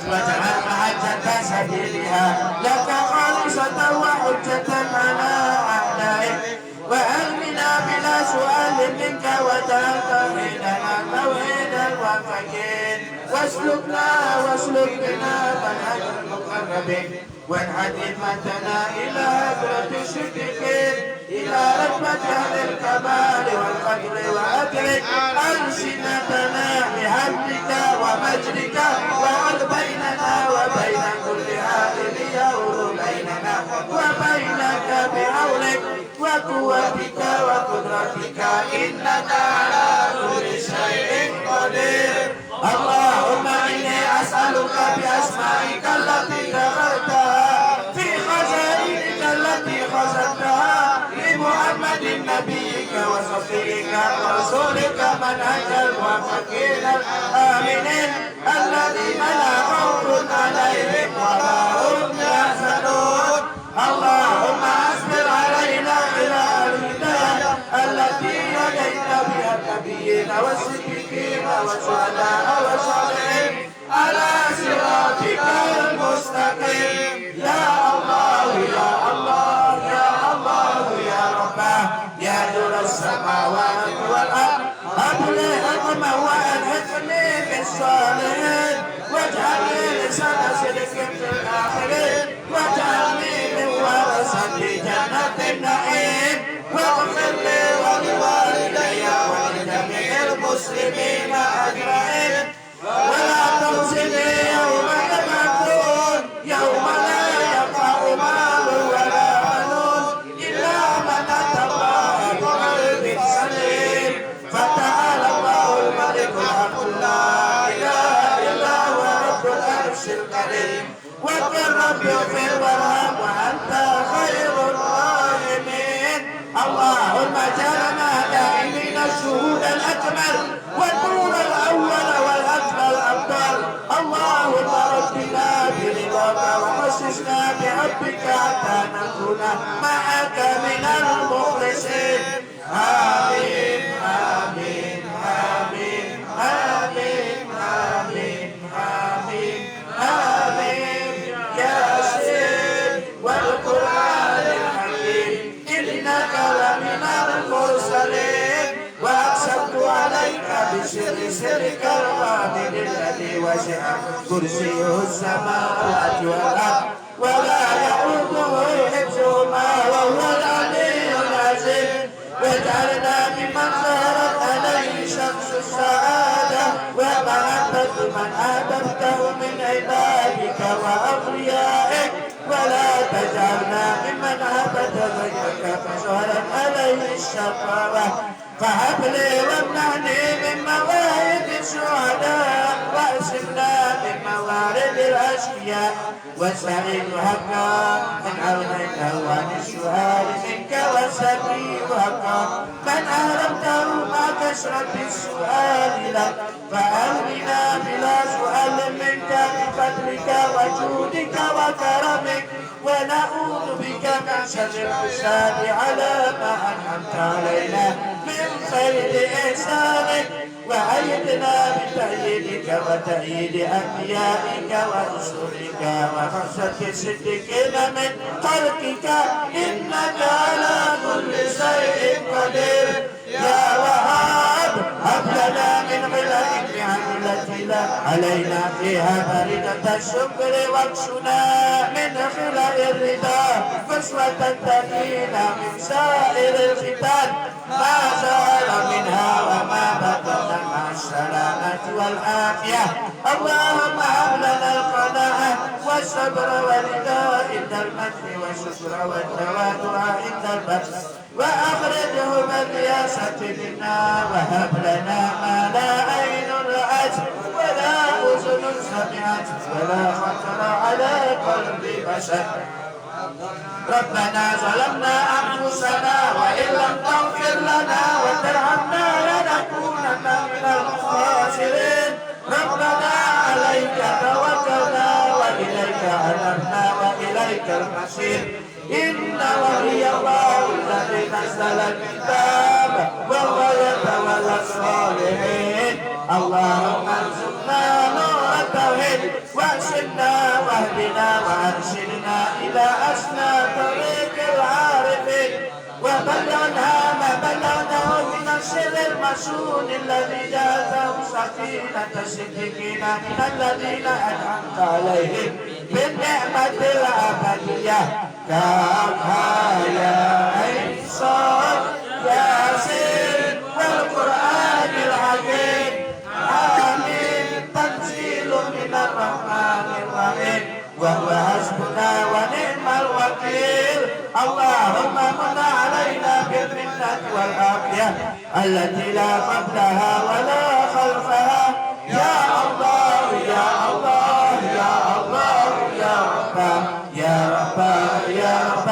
واجعل محجة سبيلها لك خالصة وحجة على أعدائك وأغننا بلا سؤال منك وجعل توحيدنا توحيد الوافقين واسلك بنا منهج المقربين وانهد همتنا إلى هدرة الشركين إلى رتبة أهل الكمال والقدر وأدرك ألسنتنا بحمدك ومجدك وعد بيننا وبين كل عائل يهول بيننا وبينك بحولك وقوتك وقدرتك إنك على كل شيء قدير اللهم إني أسألك بأسمائك التي ذكرتها في خزائنك التي خزنتها لمحمد نبيك وصفيك ورسولك منهج الموفقين الآمنين الذين لا خوف عليهم ولا هم يحزنون اللهم أصبر علينا خلال الهداية التي هديت بها النبيين والصديقين والشهداء والصالحين على صراطك المستقيم يا الله يا الله يا الله يا رباه يا نور السماوات والأرض هب لي حكما وألحقني بالصالحين واجعل لي لسان صدق في الآخرين واجعلني من ورثة جنة النعيم واغفر لي ولوالدي ولجميع المسلمين أجمعين ولا تخزني يوم يبعثون يوم لا ينفع مال ولا بنون إلا من أتى الله بقلب سليم فتعالى الله الملك الحق لا إله إلا هو رب العرش الكريم وقل رب اغفر وارحم وأنت خير الراحمين اللهم اجعلنا دائمين الشهود الأكمل والنور الأول والأكمل الأفضل اللهم ربنا برضاك وخصصنا بحبك حتى نكون معك من المخلصين آمين آمين آمين آمين آمين آمين آمين ياسين والقرآن الحكيم إنك لمن المرسلين وأقسمت عليك بسر سرك القادر الذي وسع كرسيه السماوات والأرض ولا يؤوده حفظهما وهو العلي السعادة ومحبة من أحببته من عبادك وأوليائك ولا تجعلنا ممن عبد غيرك فشهرت عليه الشقاوة فهب لي وامنعني من مواهب الشهداء واسقنا من موارد الاشقياء واستعين حقا من عونك وعن السؤال منك والسبيل حقا من اهرمته مع كثرة السؤال لك فأهلنا بلا سؤال منك بفضلك وجودك وكرمك ونعوذ بك من شر الحساد على ما أنعمت علينا من خير إحسانك وأيدنا بتأييدك وتأييد أنبيائك ورسلك وخشة صدقين من خلقك إنك على كل شيء قدير يا وهاب هب لنا من غلق بعملتنا علينا فيها باردة الشكر واكسنا من خلق الرضا فسوة تقينا من سائر الفتن ما زال منها وما بطن مع السلامة والعافية اللهم هب لنا القناعة والصبر والرضا عند المدح والشكر والتواضع عند البذل وأخرجه بالرياسة منا وهب لنا ما لا عين رأت ولا أذن سمعت ولا خطر على قلب بشر ربنا ظلمنا أنفسنا وإن لم تغفر لنا وترحمنا لنكونن من الخاسرين ربنا عليك توكلنا وإليك أنبنا وإليك المصير إن ولي الله الذي نزل الكتاب وهو يتولى الصالحين اللهم ارزقنا نور التوحيد وارشدنا واهدنا وارشدنا إلى أسنى طريق العارفين وبلغنا ما بلغناه من السر المسؤول الذي جاءته سكينة الصديقين من الذين أنعمت عليهم بالنعمة الأبدية كافها يا عين صاد ياسين والقرآن الحكيم آمين تنزيل من الرحمن الرحيم وهو حسبنا ونعم الوكيل اللهم من علينا بالمنة والعافية التي لا قبلها ولا خلفها يا الله يا الله يا الله يا رب يا رب يا رب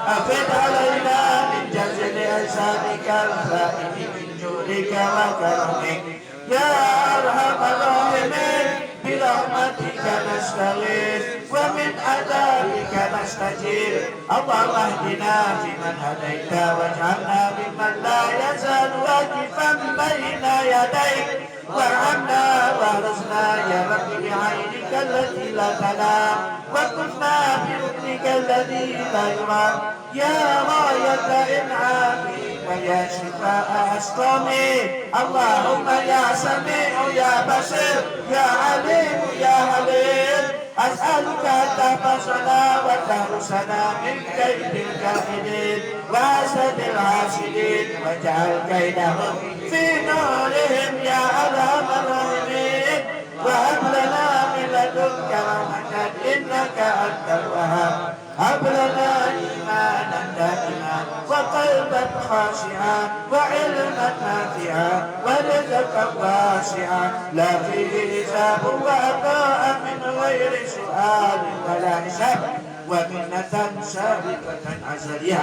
أفد علينا من جزل إحسانك الفائد من جودك وكرمك يا أرحم الراحمين برحمتك نستغيث ومن عذابك نستجير اللهم اهدنا فيمن هديت واجعلنا ممن لا يزال واقفا بين يديك وارحمنا وارزقنا يا رب بعينك التي لا تنام وكفنا بركنك الذي لا يرام يا غاية إنعامي ويا شفاء أسقامي اللهم يا سميع يا بصير يا عليم يا حليم أسألك أن تحفظنا وتحرسنا من كيد الكافرين وحسد الحاسدين واجعل كيدهم في نورهم يا أرحم الراحمين وهب لنا من لدنك رحمة إنك أنت الوهاب هب لنا إيمانا دائما وقلبا خاشعا وعلما نافعا ورزقا واسعا لا فيه حساب وعطاء من غير سؤال ولا حساب ومنة سابقة أزلية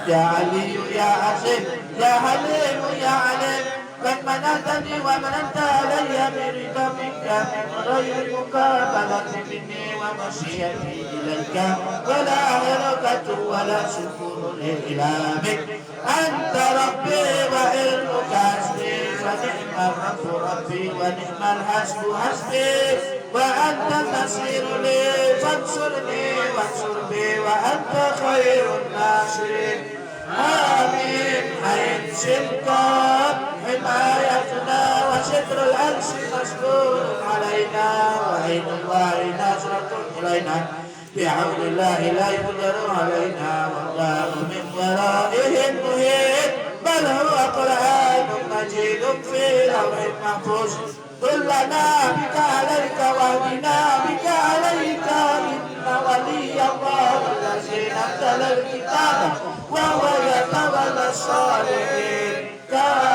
يا علي يا عزيز يا حليم يا عليم قد منعتني ومنعت علي برضا منك من غير مقابلة مني ومشيتي إليك ولا حركة ولا شكر إلا بك أنت ربي وعلمك حسبي فنعم الرب ربي ونعم الحسب حسبي وأنت النصير لي فانصرني وانصر بي وأنت خير الناصرين آمين عين سلطان حمايتنا وستر الأنس مسؤول علينا وعين الله ناصرة إلينا بحول الله لا يقدر علينا والله من ورائهم محيط بل هو قرآن مجيد في لوح محفوظ دلنا بك عليك واهدنا بك عليك إن ولي الله الذي نزل الكتاب وهو يتولى الصالحين كما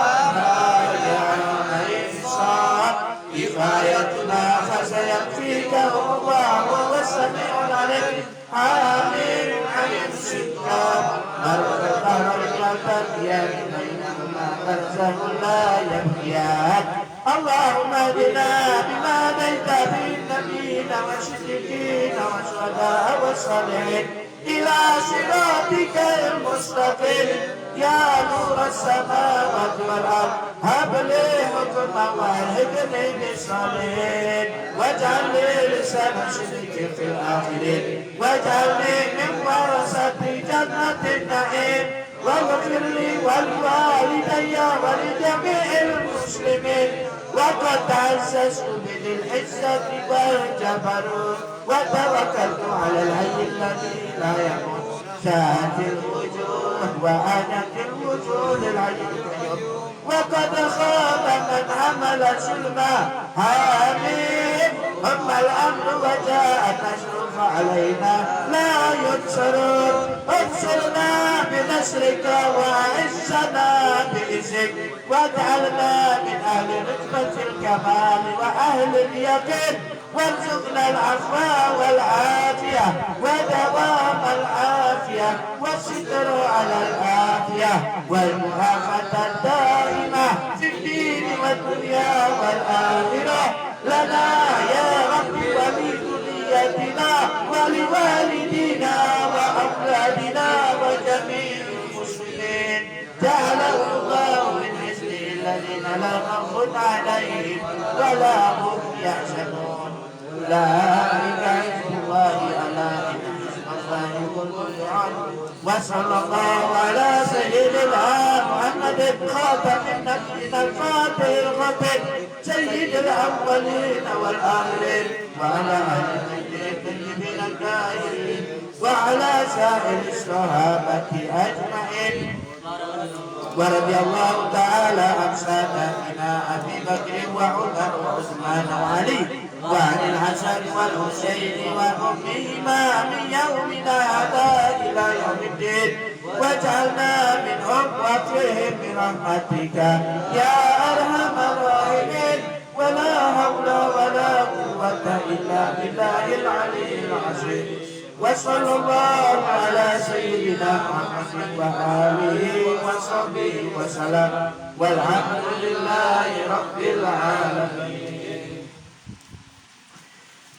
يعلم الإنسان كفايتنا فسيكفيكهم الله وهو السميع العليم آمين حميد الستار مرة بينهما برزخ لا يبغيان اللهم اهدنا بما هديت به النبيين والصديقين والشهداء والصالحين إلى صراطك المستقيم يا نور السماوات والأرض هب لي حكما والحقني بالصالحين واجعل لي لسان صدق في الآخرين واجعلني من ورثة جنة النعيم واغفر لي ولوالدي ولجميع المسلمين وقد تعززت بذي العزة والجبروت وتوكلت على الحي الذي لا يموت شاهد الوجوه وآنت الوجوه للحي القيوم وقد خاب من حمل ظلما آمين ثم الأمر وجاء النصر فعلينا لا ينصرون انصرنا بنصرك وأعزنا بإذنك واجعلنا من أهل رتبة الكمال وأهل اليقين وارزقنا العفو والعافية ودوام العافية والستر على العافية والمعافاة الدائمة في الدين والدنيا والآخرة لنا يا رب ولذريتنا ولوالدينا وأولادنا وجميع المسلمين جعله الله من حزب الذين لا خوف عليهم ولا هم يحزنون أولئك حزب الله ألا إن حزب الله هم المفلحون وصلى الله على سيدنا محمد خاتم النبيين الفاتح الخاتم سيد الأولين والآخرين وعلى آله الطيبين الطاهرين وعلى سائر الصحابة أجمعين ورضي الله تعالى عن سادتنا أبي بكر وعمر وعثمان وعلي وعن الحسن والحسين وأمهما من يومنا هذا إلى يوم الدين واجعلنا منهم وفيهم برحمتك يا أرحم الراحمين ولا حول ولا قوة إلا بالله العلي العظيم وصلى الله على سيدنا محمد وآله وصحبه وسلم والحمد لله رب العالمين.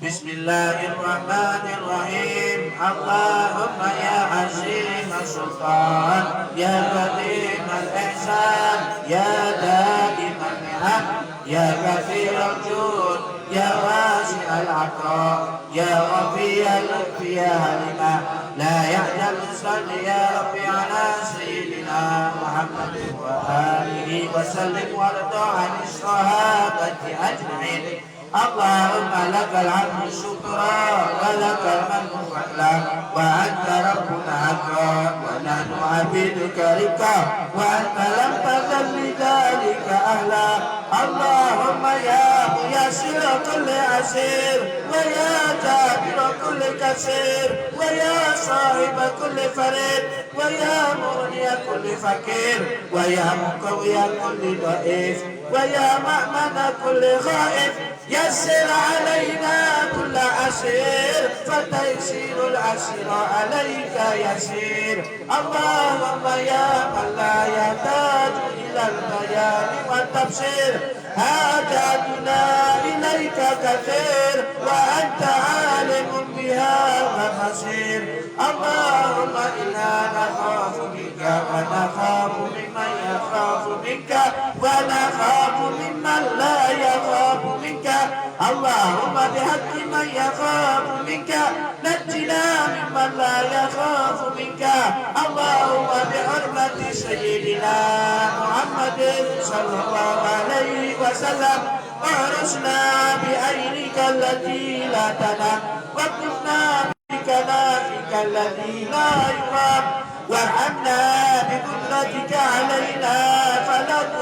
بسم الله الرحمن الرحيم. اللهم يا عظيم السلطان يا قديم الإحسان يا دائم النعم يا كثير الجود يا واسع العطاء يا رفيع اللطف يا هلما لا يعجل صل يا ربي على سيدنا محمد وآله وسلم وارض عن الصحابة أجمعين. اللهم لك الحمد شكرا ولك الملك فضلا وأنت ربنا حقا ونحن عبيدك رقا وأنت لم تزل لذلك أهلا. اللهم يا ميسر كل عسير ويا جابر كل كسير ويا صاحب كل فريد ويا مغني كل فقير ويا مقوي كل ضعيف ويا مأمن كل خائف يسر علينا كل عسير فتيسير العسير عليك يسير. اللهم يا من لا يحتاج إلى البيان والتفسير حاجاتنا إليك كثير وأنت عالم بها وبصير. اللهم إنا نخاف منك ونخاف ممن يخاف منك ونخاف ممن لا يخاف منك. اللهم بحق من يخاف منك نجنا ممن لا يخاف منك. اللهم بحرمة سيدنا محمد صلى الله عليه وسلم احرسنا بعينك التي لا تنام واكتفنا بكنافك الذي لا يرام وارحمنا بقدرتك علينا فلا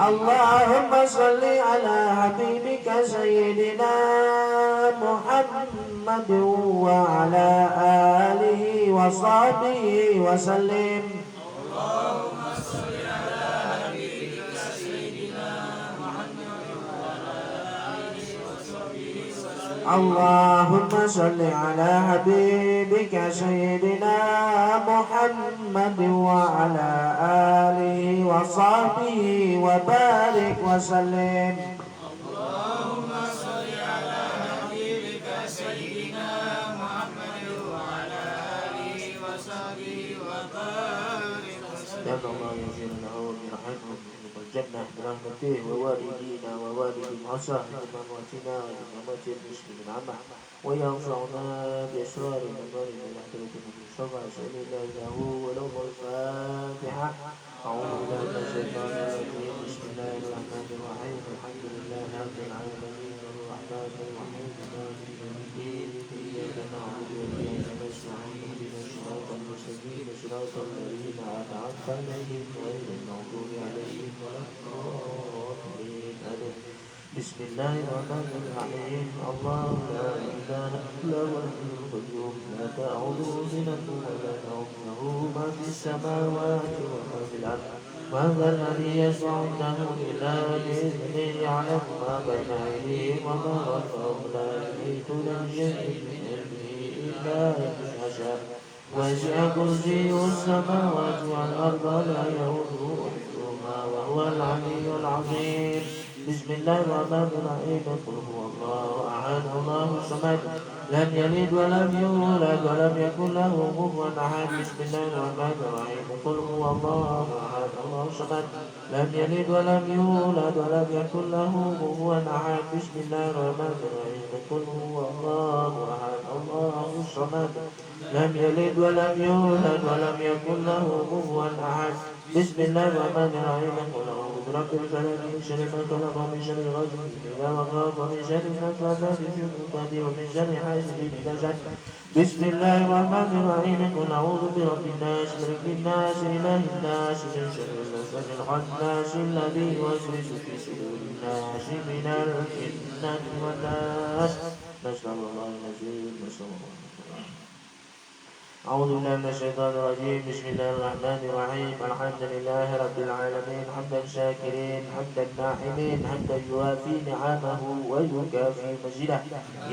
اللهم صل على حبيبك سيدنا محمد وعلى آله وصحبه وسلم. اللهم صل على حبيبك سيدنا محمد وعلى آله وصحبه وبارك وسلم. اللهم صل على حبيبك سيدنا محمد وعلى آله وصحبه وبارك وسلم. يا الله يغفر له ويرحمه الجنة برحمته ووالدينا ووالد وصاحب أمواتنا وأموات المسلمين عامة وينفعنا بأسرار الأموال من أحدث من شرع سبيل الله له ولو الفاتحة. أعوذ بالله من الشيطان الرجيم. بسم الله الرحمن الرحيم. الحمد لله رب العالمين الرحمن الرحيم مالك يوم الدين. إياك نعبد وإياك نستعين اهدنا الصراط المستقيم صراط الذين أنعمت عليهم غير المغضوب عليهم ولا الضالين. بسم الله الرحمن الرحيم. الله لا إله إلا هو الحي القيوم لا تأخذه سنة ولا نوم له ما في السماوات وما في الأرض. وهذا الذي يشفع عنده إلا بإذنه يعلم ما بين أيديهم وما خلفهم لا يحيطون بشيء من علمه إلا بما شاء وسع كرسيه السماوات والأرض لا يؤوده حفظهما وهو العلي العظيم. بسم الله الرحمن الرحيم. قل هو الله أحد الله الصمد لم يلد ولم يولد ولم يكن له كفوا أحد. بسم الله الرحمن الرحيم. قل هو الله أحد الله الصمد لم يلد ولم يولد ولم يكن له كفوا أحد. بسم الله الرحمن الرحيم. قل هو الله أحد الله الصمد لم يلد ولم يولد ولم يكن له كفوا أحد. بسم الله الرحمن الرحيم. قل أعوذ برب الفلق من شر ما خلق ومن شر غاسق إذا وقب ومن شر النفاثات في العقد ومن شر حاسد إذا حسد. بسم الله الرحمن الرحيم. قل أعوذ برب الناس ملك الناس إله الناس من شر الوسواس الخناس الذي يوسوس في صدور الناس من الجنة والناس. نسأل الله العظيم. نسأل الله. أعوذ بالله من الشيطان الرجيم. بسم الله الرحمن الرحيم. الحمد لله رب العالمين حمدا شاكرين حمدا ناعمين حمدا يوافي نعمه ويكافي مزيده.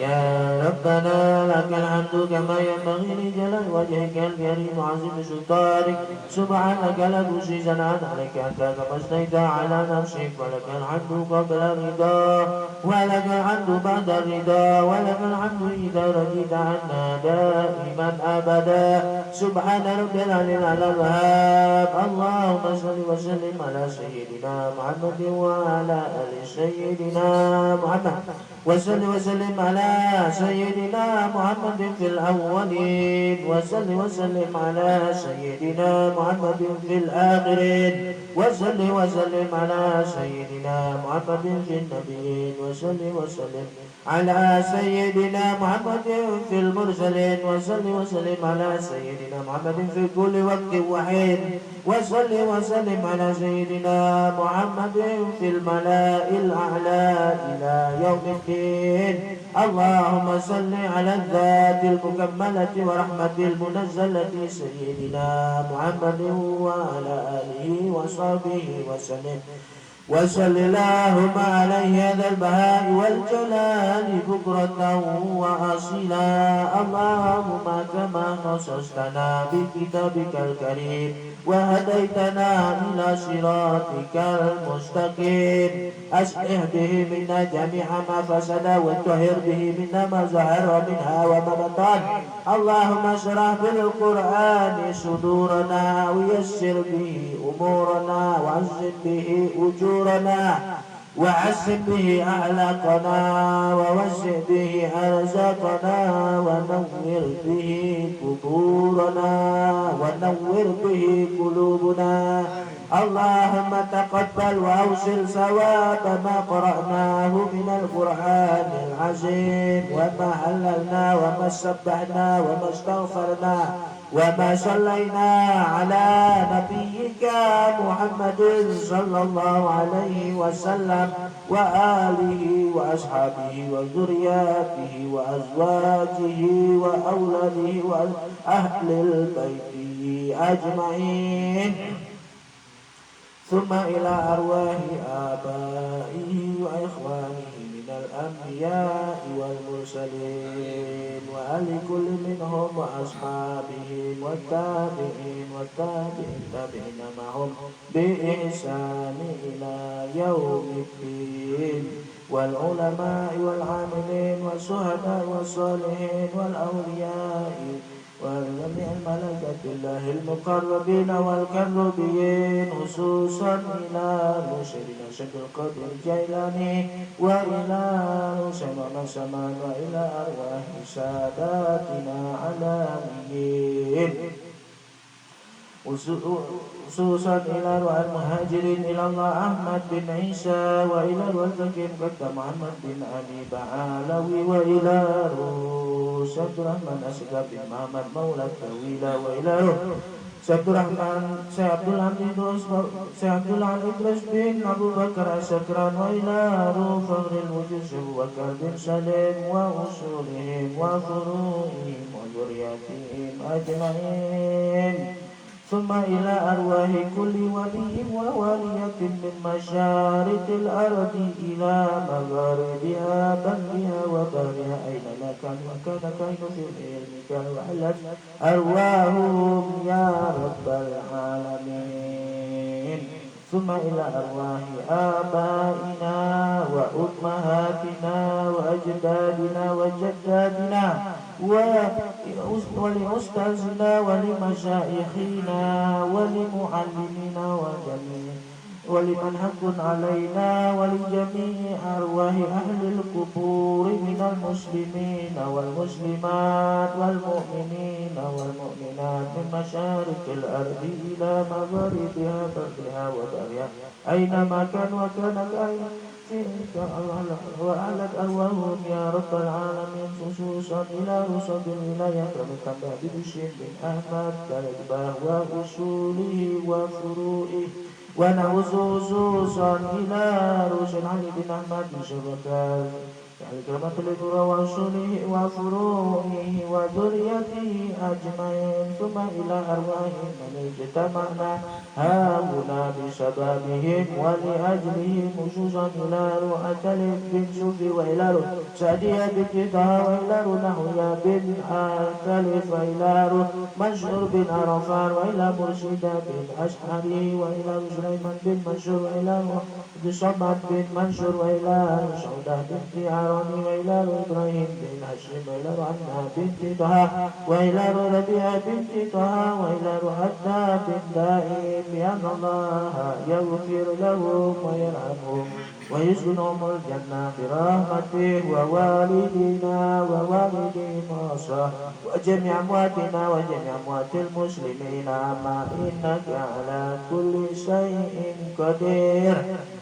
يا ربنا لك الحمد كما ينبغي لجلال وجهك الكريم وعظيم سلطانك. سبحانك لا تحصي ثناء عليك أنت كما أثنيت على نفسك. ولك الحمد قبل الرضا ولك الحمد بعد الرضا ولك الحمد إذا رضيت عنا دائما أبدا. سبحان ربي العلي على الوهاب. اللهم صل وسلم على سيدنا محمد وعلى آل سيدنا محمد وصل وسلم على سيدنا محمد في الأولين وصل وسلم على سيدنا محمد في الآخرين وصل وسلم على سيدنا محمد في النبيين وصل وسلم على سيدنا محمد في المرسلين وصل وسلم على سيدنا محمد في كل وقت وحين وصل وسلم على سيدنا محمد في الملأ الأعلى إلى يوم الدين. اللهم صل على الذات المكملة ورحمة المنزلة سيدنا محمد وعلى آله وصحبه وسلم. وصل اللهم عليه هذا البهاء والجلال بكرة وأصيلا. اللهم كما خصصتنا بكتابك الكريم وهديتنا إلى صراطك المستقيم أصلح به منا جميع ما فسد وطهر به منا ما ظهر منها وما بطن. اللهم اشرح بالقرآن صدورنا ويسر به أمورنا وعزم به أجورنا وعزم به أعلاقنا ووسع به أرزاقنا ونور به قبورنا ونور به قلوبنا. اللهم تقبل وأوصل ثواب ما قرأناه من القرآن العظيم وما هللنا وما سبحنا وما استغفرنا وما صلينا على نبيك محمد صلى الله عليه وسلم وآله وأصحابه وذرياته وأزواجه وأولاده وأهل البيت أجمعين ثم إلى أرواح آبائه وإخوانه من الأنبياء والمرسلين وآل كل منهم وأصحابهم والتابعين والتابعين معهم بإحسان إلى يوم الدين والعلماء والعاملين والشهداء والصالحين والأولياء وجميع الملائكة الله المقربين والكربيين خصوصا إلى مرشدنا شيخ القادر الجيلاني وإلى سمعنا سمان وإلى أرواح ساداتنا علامين خصوصا إلى أرواح المهاجرين إلى الله أحمد بن عيسى وإلى أرواح الفقير محمد بن أبي بعلوي وإلى روح عبد الرحمن أشرف بن محمد مولى الطويلة وإلى روح عبد الرحمن عبد العزيز بن أبو بكر السكران وإلى روح فخر الوجود أبو بكر بن سليم وأصولهم وفروعهم وذرياتهم أجمعين ثم إلى أرواح كل ولي وولية من مشارق الأرض إلى مغاربها برها وبرها أينما كان وكان كائن في علمك وعلت أرواحهم يا رب العالمين ثم إلى أرواح آبائنا وأمهاتنا وأجدادنا وجدادنا ولأستاذنا ولمشايخنا ولمعلمينا ولمن حق علينا ولجميع أرواح أهل القبور من المسلمين والمسلمات والمؤمنين والمؤمنات من مشارق الأرض إلى مغاربها برها وبرها أينما كان وكان كائن وأعلت أرواحهم يا رب العالمين خصوصا إلى رسل الولاية كما بشير بن أحمد كالإجباه وأصوله وفروعه ونعوذ خصوصا إلى رسل علي بن أحمد بن شبكات كما تلقوا وأصوله وفروعه وذريته أجمعين ثم إلى أرواحهم من اجتمعنا هاهنا بسببهم ولأجلهم خصوصا إلى روح تلف بن شوفي وإلى روح سعدية بن طه وإلى روح نحوية بن تلف وإلى روح مشهور بن عرفان وإلى مرشدة بن أشعري وإلى روح سليمان بن منشور وإلى روح صمد بن منشور وإلى روح سعودة بنت عراني وإلى روح إبراهيم بن هشام وإلى روح عنها بنت طه وإلى روح ربيعة بنت طه وإلى روح حتى بن دائم بأن الله يغفر لهم ويرحمهم ويسكنهم الجنة برحمته ووالدينا ووالدين وصاه وجميع أمواتنا وجميع أموات المسلمين أما إنك على كل شيء قدير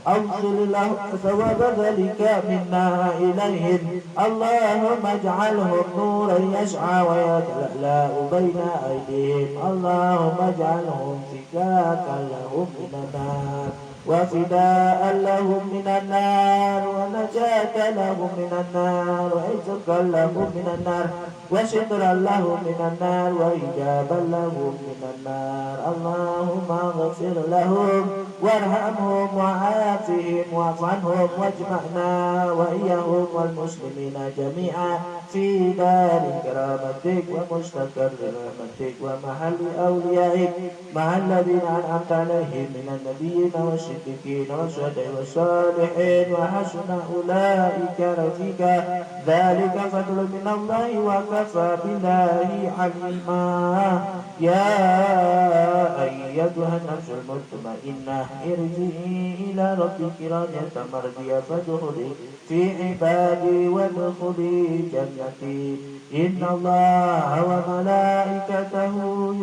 أوصل له ثواب ذلك منا إليهم اللهم اجعلهم نورا يسعى ويتلألأ بين أيديهم اللهم اجعلهم فكاكا لهم من النار وفداء لهم من النار ونجاة لهم من النار وعزقا لهم من النار وسترا لهم من النار وإجابا لهم من النار اللهم اغفر لهم وارحمهم وعافهم واعف عنهم واجمعنا وإياهم والمسلمين جميعا في دار كرامتك ومستقر رحمتك ومحل أوليائك مع الذين أنعمت عليهم من النبيين والصديقين والشهداء والصالحين وحسن أولئك رفيقا ذلك فضل من الله وكفى بالله عليما يا أيتها النفس المطمئنة ارجعي إلى ربك راضية مرضية فادخلي في عبادي وادخلي جنتي. إن الله وملائكته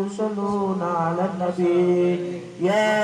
يصلون على النبي يا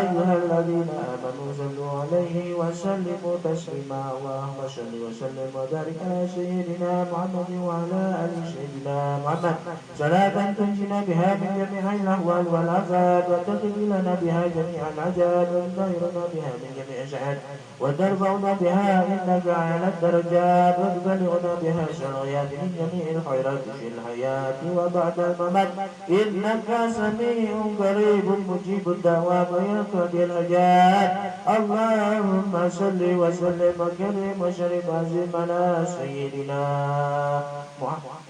أيها الذين آمنوا صلوا عليه وسلموا تسليما. اللهم صل وسلم وبارك على سيدنا محمد وعلى آل سيدنا محمد صلاة تنجينا بها من جميع الأهوال والآفات وتقضي لنا بها جميع العجاب وتطهرنا بها من جميع السعادات وترفعنا بها إنك على الدرجات وتبلغنا بها الشرعيات من جميع الخيرات في الحياة وبعد الممات إنك سميع قريب مجيب الدعوات ويقضي الحاجات. اللهم صل وسلم وكرم وشرف عظيم على سيدنا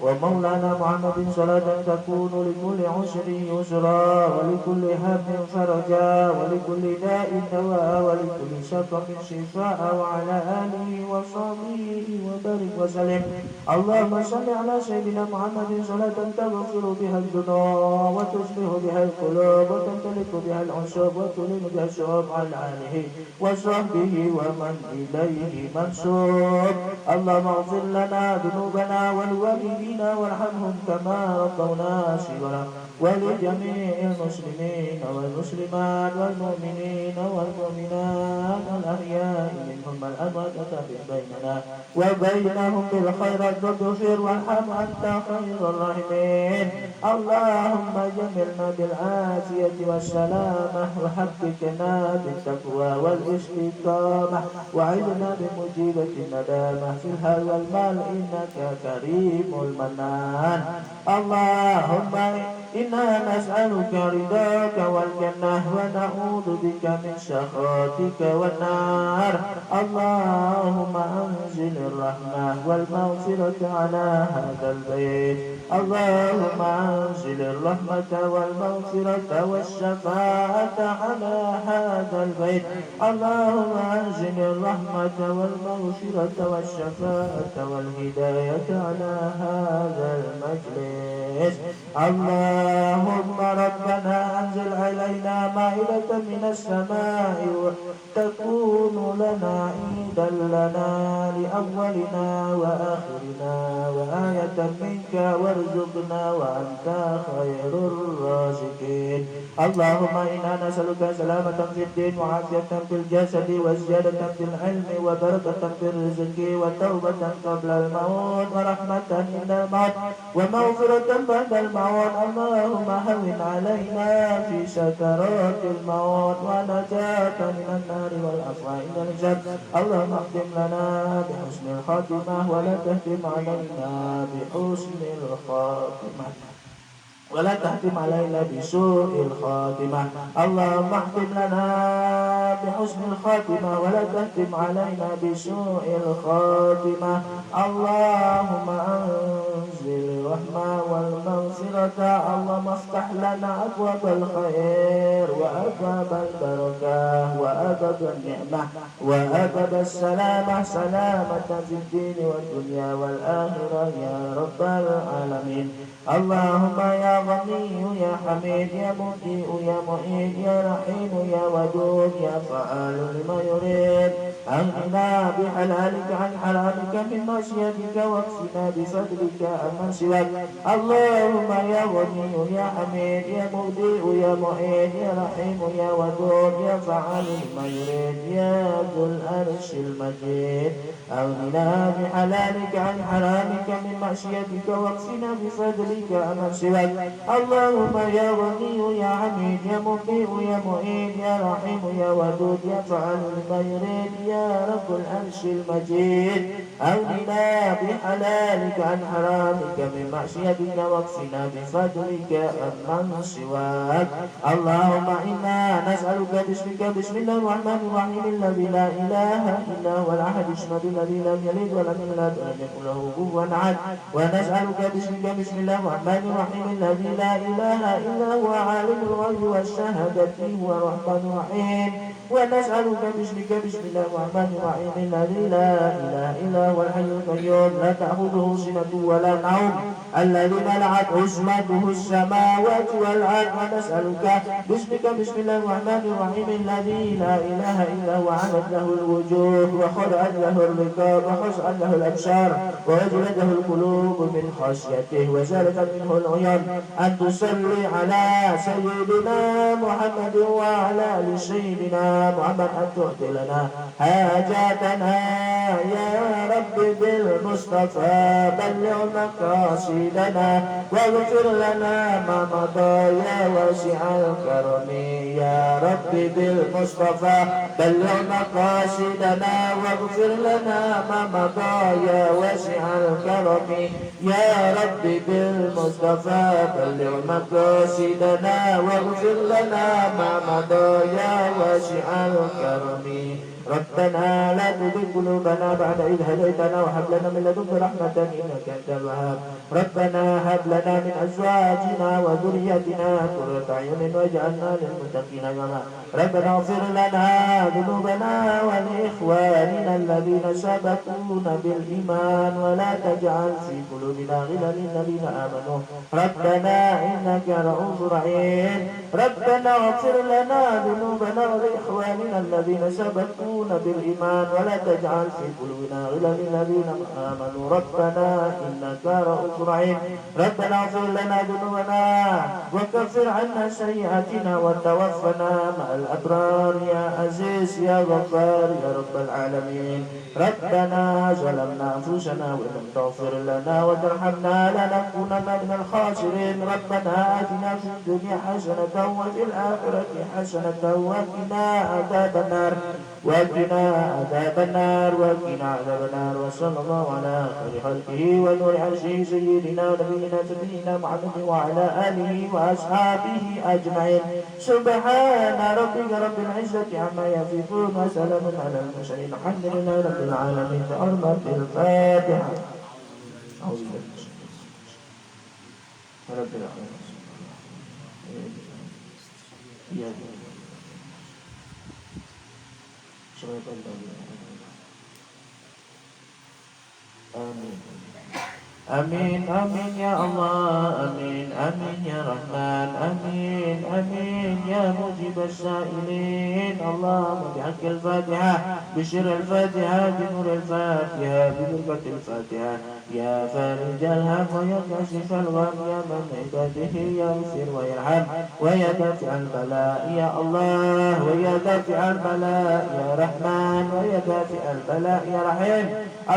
ومولانا محمد صلاة تكون لكل عسر يسرا ولكل هم فرجا ولكل داء دواء ولكل سقم شفاء وعلى آله وصحبه وبارك وسلم. اللهم صل على سيدنا محمد صلاة تغفر بها الذنوب وتصلح بها القلوب وتمتلك بها العصوب وتلم بها الشعوب على آله وصحبه ومن إليه منسوب. اللهم اغفر لنا ذنوبنا والوالدين وارحمهم كما ربونا صغارا ولجميع المسلمين والمسلمات والمؤمنين والمؤمنات الأحياء منهم والأموات وتابع بيننا وبينهم بالخيرات والغفر وارحم أنت خير الراحمين. اللهم جملنا بالعافية والسلامة وحققنا بالتقوى والاستقامة وعدنا بمجيبة الندامة في الحال والمال إنك كريم المنان. اللهم إنا نسألك رضاك والجنة ونعوذ بك من سخطك والنار. اللهم أنزل الرحمة والمغفرة على هذا البيت. اللهم أنزل الرحمة والمغفرة والشفاعة على هذا البيت. اللهم أنزل الرحمة والمغفرة والشفاعة والهداية على هذا المجلس. اللهم ربنا أنزل علينا مائدة من السماء تكون لنا عيدا لنا لأولنا وآخرنا وآية منك وارزقنا وأنت خير الرازقين. اللهم إنا نسألك سلامة في الدين وعافية في الجسد وزيادة في العلم وبركة في الرزق وتوبة قبل الموت ورحمة عند الموت ومغفرة بعد الموت. اللهم هون علينا في سكرات الموت ونجاة من النار والعفو عند الجد. اللهم اختم لنا بحسن الخاتمة ولا تختم علينا بحسن الخاتمة ولا تختم علينا بسوء الخاتمة. اللهم اختم لنا بحسن الخاتمة ولا تختم علينا بسوء الخاتمة. اللهم أنزل الرحمة والمغفرة. اللهم افتح لنا أبواب الخير وأبواب البركة وأبواب النعمة وأبواب السلامة سلامة في الدين والدنيا والآخرة يا رب العالمين. اللهم يا غني يا حميد يا مبدئ يا معيد يا رحيم يا ودود يا فعال لما يريد أغننا بحلالك عن حرامك من معصيتك واكفنا بفضلك عمن سواك. اللهم يا غني يا حميد يا مبدئ يا معيد يا رحيم يا ودود يا فعال لما يريد يا ذو العرش المجيد أغننا بحلالك عن حرامك من معصيتك واكفنا بفضلك عمن سواك. اللهم يا غني يا حميد يا مبدئ يا معيد يا رحيم يا ودود يا فعال لما يريد يا رب العرش المجيد أغننا بحلالك عن حرامك من معصيتك واكفنا بفضلك عمن سواك. اللهم إنا نسألك باسمك بسم الله الرحمن الرحيم الذي لا إله إلا هو الأحد الصمد الذي لم يلد ولم يولد ولم يكن له كفوا أحد. ونسألك باسمك بسم الله الرحمن الرحيم الذي لا إله إلا هو عالم الغيب والشهادة هو الرحمن الرحيم ونسألك باسمك بسم الله الرحمن الرحيم الذي لا إله إلا هو الحي القيوم لا تأخذه سنة ولا نوم الذي ملأت عصمته السماوات والأرض ونسألك باسمك بسم الله الرحمن الرحيم الذي لا إله إلا هو عمد له الوجوه وخلعت له الركاب وخشعت له الأبصار ووجلت له القلوب من خشيته وزالت منه العيون أن تصلي على سيدنا محمد وعلى آل سيدنا محمد أن تعطي لنا حاجاتنا يا رب بالمصطفى بلغ مقاصدنا واغفر لنا ما مضى يا واسع الكرم يا رب بالمصطفى بلغ مقاصدنا واغفر لنا ما مضى يا واسع الكرم يا رب بالمصطفى بلغ مقاصدنا واغفر لنا ما مضى يا واسع الكرم ربنا لا تزغ قلوبنا بعد إذ هديتنا وهب لنا من لدنك رحمة إنك أنت الوهاب ربنا هب لنا من أزواجنا وذريتنا قرة أعين واجعلنا للمتقين إماما ربنا اغفر لنا ذنوبنا ولإخواننا الذين سبقونا بالإيمان ولا تجعل في قلوبنا غلا للذين آمنوا ربنا إنك رؤوف رحيم ربنا اغفر لنا ذنوبنا ولإخواننا الذين سبقونا بالإيمان ولا تجعل في قلوبنا غلا للذين آمنوا ربنا إنك رؤوف رحيم ربنا اغفر لنا ذنوبنا وكفر عنا سيئاتنا وتوفنا مع الأبرار يا عزيز يا غفار يا رب العالمين ربنا ظلمنا أنفسنا وإن لم تغفر لنا وترحمنا لنكونن من الخاسرين ربنا آتنا في الدنيا حسنة وفي الآخرة حسنة وقنا عذاب النار وقنا عذاب النار وصلى الله على خير خلقه ونور عرشه سيدنا ونبينا محمد وعلى آله وأصحابه أجمعين سبحان ربك رب العزة عما يصفون وسلام على المرسلين الحمد لله رب العالمين بحرمة الفاتحة أعوذ بالله رب العالمين آمين آمين يا الله آمين آمين يا رحمن آمين آمين يا مجيب السائلين اللهم بحق الفاتحة بشر الفاتحة بنور الفاتحة ببركة الفاتحة يا فارج الهم ويا كاشف الغم يا من عباده يغفر ويرحم ويا دافع البلاء يا الله ويا دافع البلاء يا رحمن ويا دافع البلاء يا رحيم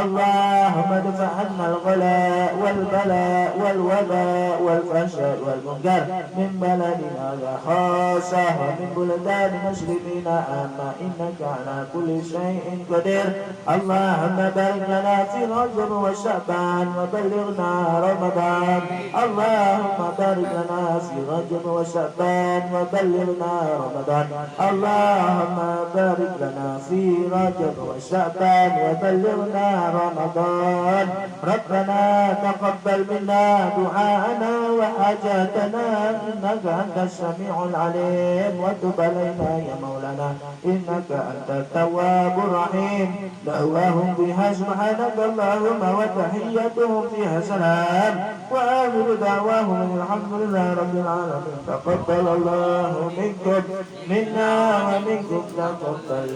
اللهم ادفع عنا الغلاء والبلاء والوباء والفحشاء والمنكر من بلدنا هذا خاصة ومن بلدان المسلمين عامة إنك على كل شيء قدير اللهم بارك لنا في رجب وشعبان وبلغنا رمضان اللهم بارك لنا في رجب وشعبان وبلغنا رمضان اللهم بارك لنا في رجب وشعبان وبلغنا رمضان ربنا تقبل منا دعاءنا وحاجاتنا إنك أنت السميع العليم وتب علينا يا مولانا إنك أنت التواب الرحيم دعواهم بها سبحانك اللهم وتحيتهم فيها سلام وآخر دعواهم الحمد لله رب العالمين تقبل الله منكم منا ومنكم تقبل